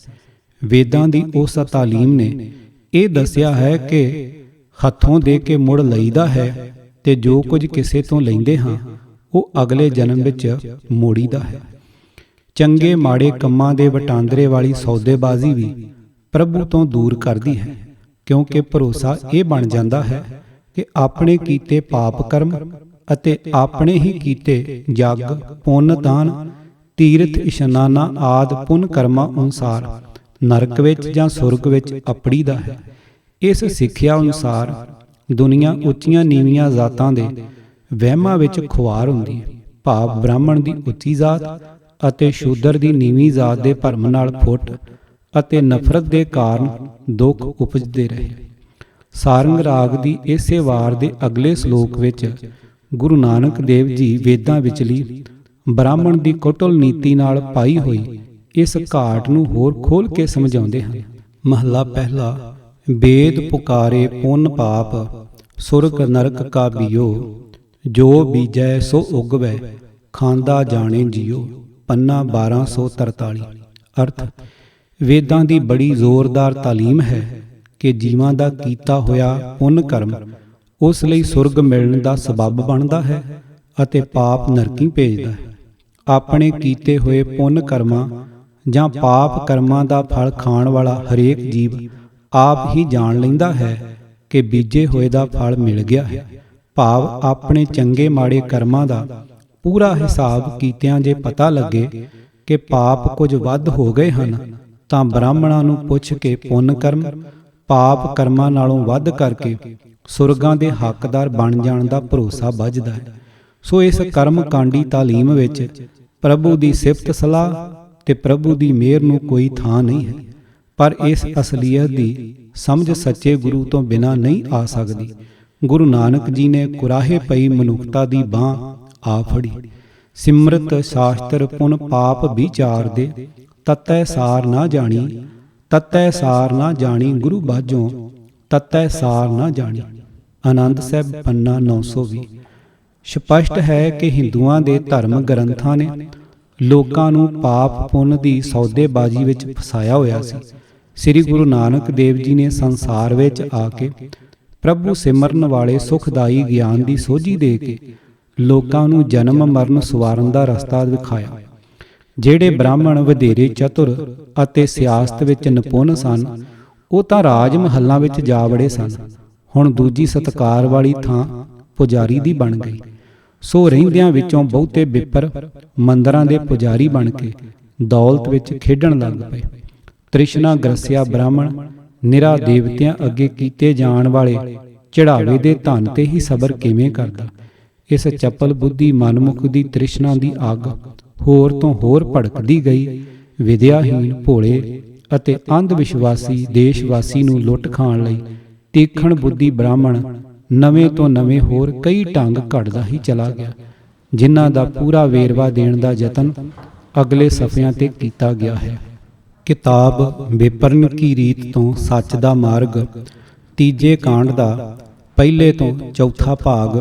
ਵੇਦਾਂ ਦੀ ਉਸ ਤਾਲੀਮ ਨੇ ਇਹ ਦੱਸਿਆ ਹੈ ਕਿ ਹੱਥੋਂ ਦੇ ਕੇ ਮੁੜ ਲਈਦਾ ਹੈ ਤੇ ਜੋ ਕੁਝ ਕਿਸੇ ਤੋਂ ਲੈਂਦੇ ਹਾਂ ਉਹ ਅਗਲੇ ਜਨਮ ਵਿੱਚ ਮੋੜੀਦਾ ਹੈ। ਚੰਗੇ ਮਾੜੇ ਕੰਮਾਂ ਦੇ ਵਟਾਂਦਰੇ ਵਾਲੀ ਸੌਦੇਬਾਜ਼ੀ ਵੀ ਪ੍ਰਭੂ ਤੋਂ ਦੂਰ ਕਰਦੀ ਹੈ, ਕਿਉਂਕਿ ਭਰੋਸਾ ਇਹ ਬਣ ਜਾਂਦਾ ਹੈ ਕਿ ਆਪਣੇ ਕੀਤੇ ਪਾਪ ਕਰਮ ਅਤੇ ਆਪਣੇ ਹੀ ਕੀਤੇ ਜਗ, ਪੁੰਨ ਦਾਨ, ਤੀਰਥ ਇਸ਼ਨਾਨਾਂ ਆਦਿ ਪੁੰਨ ਕਰਮਾਂ ਅਨੁਸਾਰ ਨਰਕ ਵਿੱਚ ਜਾਂ ਸੁਰਗ ਵਿੱਚ ਅਪੜੀਦਾ ਹੈ। ਇਸ ਸਿੱਖਿਆ ਅਨੁਸਾਰ ਦੁਨੀਆ ਉੱਚੀਆਂ ਨੀਵੀਆਂ ਜ਼ਾਤਾਂ ਦੇ ਵਹਿਮਾਂ ਵਿੱਚ ਖੁਆਰ ਹੁੰਦੀ ਹੈ, ਭਾਵ ਬ੍ਰਾਹਮਣ ਦੀ ਉੱਚੀ ਜ਼ਾਤ ਅਤੇ ਸ਼ੂਦਰ ਦੀ ਨੀਵੀਂ ਜ਼ਾਤ ਦੇ ਭਰਮ ਨਾਲ ਫੁੱਟ ਅਤੇ ਨਫ਼ਰਤ ਦੇ ਕਾਰਨ ਦੁੱਖ ਉਪਜਦੇ ਰਹੇ। ਸਾਰੰਗ ਰਾਗ ਦੀ ਇਸੇ ਵਾਰ ਦੇ ਅਗਲੇ ਸ਼ਲੋਕ ਵਿੱਚ ਗੁਰੂ ਨਾਨਕ ਦੇਵ ਜੀ ਵੇਦਾਂ ਵਿਚਲੀ ਬ੍ਰਾਹਮਣ ਦੀ ਕੁਟਲ ਨੀਤੀ ਨਾਲ ਪਾਈ ਹੋਈ ਇਸ ਘਾਟ ਨੂੰ ਹੋਰ ਖੋਲ੍ਹ ਕੇ ਸਮਝਾਉਂਦੇ ਹਨ। ਮਹਲਾ ਪਹਿਲਾ। ਵੇਦ ਪੁਕਾਰੇ ਪੁੰਨ ਪਾਪ, ਸੁਰਗ ਨਰਕ ਕਾ ਬੀਓ, ਜੋ ਬੀਜੈ ਸੋ ਉਗਵੈ, ਖਾਂਦਾ ਜਾਣੇ ਜੀਓ। ਪੰਨਾ 1243। ਅਰਥ, ਵੇਦਾਂ ਦੀ ਬੜੀ ਜ਼ੋਰਦਾਰ ਤਾਲੀਮ ਹੈ ਕਿ ਜੀਵਾਂ ਦਾ ਕੀਤਾ ਹੋਇਆ ਪੁੰਨ ਕਰਮ ਉਸ ਲਈ ਸੁਰਗ ਮਿਲਣ ਦਾ ਸਬੱਬ ਬਣਦਾ ਹੈ ਅਤੇ ਪਾਪ ਨਰਕੀ ਭੇਜਦਾ ਹੈ। ਆਪਣੇ ਕੀਤੇ ਹੋਏ ਪੁੰਨ ਕਰਮਾਂ ਜਾਂ ਪਾਪ ਕਰਮਾਂ ਦਾ ਫਲ ਖਾਣ ਵਾਲਾ ਹਰੇਕ ਜੀਵ ਆਪ ਹੀ ਜਾਣ ਲੈਂਦਾ ਹੈ ਕਿ ਬੀਜੇ ਹੋਏ ਦਾ ਫਲ ਮਿਲ ਗਿਆ ਹੈ, ਭਾਵ ਆਪਣੇ ਚੰਗੇ ਮਾੜੇ ਕਰਮਾਂ ਦਾ ਪੂਰਾ ਹਿਸਾਬ ਕੀਤਿਆਂ ਜੇ ਪਤਾ ਲੱਗੇ ਕਿ ਪਾਪ ਕੁਝ ਵੱਧ ਹੋ ਗਏ ਹਨ ਤਾਂ ਬ੍ਰਾਹਮਣਾਂ ਨੂੰ ਪੁੱਛ ਕੇ ਪੁੰਨ ਕਰਮ ਪਾਪ ਕਰਮਾਂ ਨਾਲੋਂ ਵੱਧ ਕਰਕੇ ਸੁਰਗਾਂ ਦੇ ਹੱਕਦਾਰ ਬਣ ਜਾਣ ਦਾ ਭਰੋਸਾ ਬੱਝਦਾ ਹੈ। ਸੋ ਇਸ ਕਰਮ ਕਾਂਡੀ ਤਾਲੀਮ ਵਿੱਚ ਪ੍ਰਭੂ ਦੀ ਸਿਫਤ ਸਲਾਹ ਤੇ ਪ੍ਰਭੂ ਦੀ ਮਿਹਰ ਨੂੰ ਕੋਈ ਥਾਂ ਨਹੀਂ ਹੈ, ਪਰ ਇਸ ਅਸਲੀਅਤ ਦੀ ਸਮਝ ਸੱਚੇ ਗੁਰੂ ਤੋਂ ਬਿਨਾਂ ਨਹੀਂ ਆ ਸਕਦੀ। ਗੁਰੂ ਨਾਨਕ ਜੀ ਨੇ ਕੁਰਾਹੇ ਪਈ ਮਨੁੱਖਤਾ ਦੀ ਬਾਂਹ ਆ ਫੜੀ। ਸਿਮਰਤ ਸ਼ਾਸਤਰ ਪੁਨ ਪਾਪ ਵਿਚਾਰ ਦੇ, ਤਤੈ ਸਾਰ ਨਾ ਜਾਣੀ, ਤਤੈ ਸਾਰ ਨਾ ਜਾਣੀ ਗੁਰੂ ਬਾਝੋਂ, ਤਤੈ ਸਾਰ ਨਾ ਜਾਣੀ। ਆਨੰਦ ਸਾਹਿਬ ਪੰਨਾ 920। ਸਪਸ਼ਟ ਹੈ ਕਿ ਹਿੰਦੂਆਂ ਦੇ ਧਰਮ ਗ੍ਰੰਥਾਂ ਨੇ ਲੋਕਾਂ ਨੂੰ ਪਾਪ ਪੁੰਨ ਦੀ ਸੌਦੇਬਾਜ਼ੀ ਵਿੱਚ ਫਸਾਇਆ ਹੋਇਆ ਸੀ। ਸ੍ਰੀ ਗੁਰੂ ਨਾਨਕ ਦੇਵ ਜੀ ਨੇ ਸੰਸਾਰ ਵਿੱਚ ਆ ਕੇ ਪ੍ਰਭੂ ਸਿਮਰਨ ਵਾਲੇ ਸੁਖਦਾਈ ਗਿਆਨ ਦੀ ਸੋਝੀ ਦੇ ਕੇ ਲੋਕਾਂ ਨੂੰ ਜਨਮ ਮਰਨ ਸਵਾਰਨ ਦਾ ਰਸਤਾ ਦਿਖਾਇਆ। ਜਿਹੜੇ ਬ੍ਰਾਹਮਣ ਵਧੇਰੇ ਚਤੁਰ ਅਤੇ ਸਿਆਸਤ ਵਿੱਚ ਨਿਪੁੰਨ ਸਨ, ਉਹ ਤਾਂ ਰਾਜ ਮਹੱਲਾਂ ਵਿੱਚ ਜਾ ਵੜੇ ਸਨ। ਹੁਣ ਦੂਜੀ ਸਤਿਕਾਰ ਵਾਲੀ ਥਾਂ ਪੁਜਾਰੀ ਦੀ ਬਣ ਗਈ। ਸੋ ਰਹਿੰਦਿਆਂ ਵਿੱਚੋਂ ਬਹੁਤੇ ਬਿੱਪਰ ਮੰਦਰਾਂ ਦੇ ਪੁਜਾਰੀ ਬਣ ਕੇ ਦੌਲਤ ਵਿੱਚ ਖੇਡਣ ਲੱਗ ਪਏ। ਤ੍ਰਿਸ਼ਨਾ ਗ੍ਰਸਿਆ ਬ੍ਰਾਹਮਣ ਨਿਰਾ ਦੇਵਤਿਆਂ ਅੱਗੇ ਕੀਤੇ ਜਾਣ ਵਾਲੇ ਚੜਾਵੇ ਦੇ ਧਨ ਤੇ ਹੀ ਸਬਰ ਕਿਵੇਂ ਕਰਦਾ। ਇਸ ਚਪਲ ਬੁੱਧੀ ਮਨਮੁਖ ਦੀ ਤ੍ਰਿਸ਼ਨਾ ਦੀ ਅੱਗ ਹੋਰ ਤੋਂ ਹੋਰ ਭੜਕਦੀ ਗਈ। ਵਿਦਿਆਹੀਨ, ਭੋਲੇ ਅਤੇ ਅੰਧ ਵਿਸ਼ਵਾਸੀ ਦੇਸ਼ਵਾਸੀ ਨੂੰ ਲੁੱਟ ਖਾਣ ਲਈ ਤੀਖਣ ਬੁੱਧੀ ਬ੍ਰਾਹਮਣ ਨਵੇਂ ਤੋਂ ਨਵੇਂ ਹੋਰ ਕਈ ਢੰਗ ਘੜਦਾ ਹੀ ਚਲਾ ਗਿਆ, ਜਿਨ੍ਹਾਂ ਦਾ ਪੂਰਾ ਵੇਰਵਾ ਦੇਣ ਦਾ ਯਤਨ ਅਗਲੇ ਸਫ਼ਿਆਂ ਤੇ ਕੀਤਾ ਗਿਆ ਹੈ। ਕਿਤਾਬ ਵਿਪਰਨ ਕੀ ਰੀਤ ਤੋਂ ਸੱਚ ਦਾ ਮਾਰਗ, ਤੀਜੇ ਕਾਂਡ ਦਾ ਪਹਿਲੇ ਤੋਂ ਚੌਥਾ ਭਾਗ।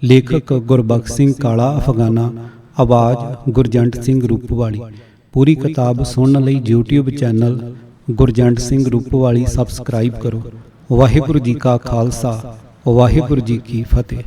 ਲੇਖਕ ਗੁਰਬਖਸ਼ ਸਿੰਘ ਕਾਲਾ ਅਫਗਾਨਾ, ਆਵਾਜ਼ ਗੁਰਜੰਟ ਸਿੰਘ ਰੂਪਵਾਲੀ। ਪੂਰੀ ਕਿਤਾਬ ਸੁਣਨ ਲਈ YouTube channel Gurjant Singh Rupwali subscribe ਕਰੋ। ਵਾਹਿਗੁਰੂ ਜੀ ਕਾ ਖਾਲਸਾ, ਵਾਹਿਗੁਰੂ ਜੀ ਕੀ ਫਤਿਹ।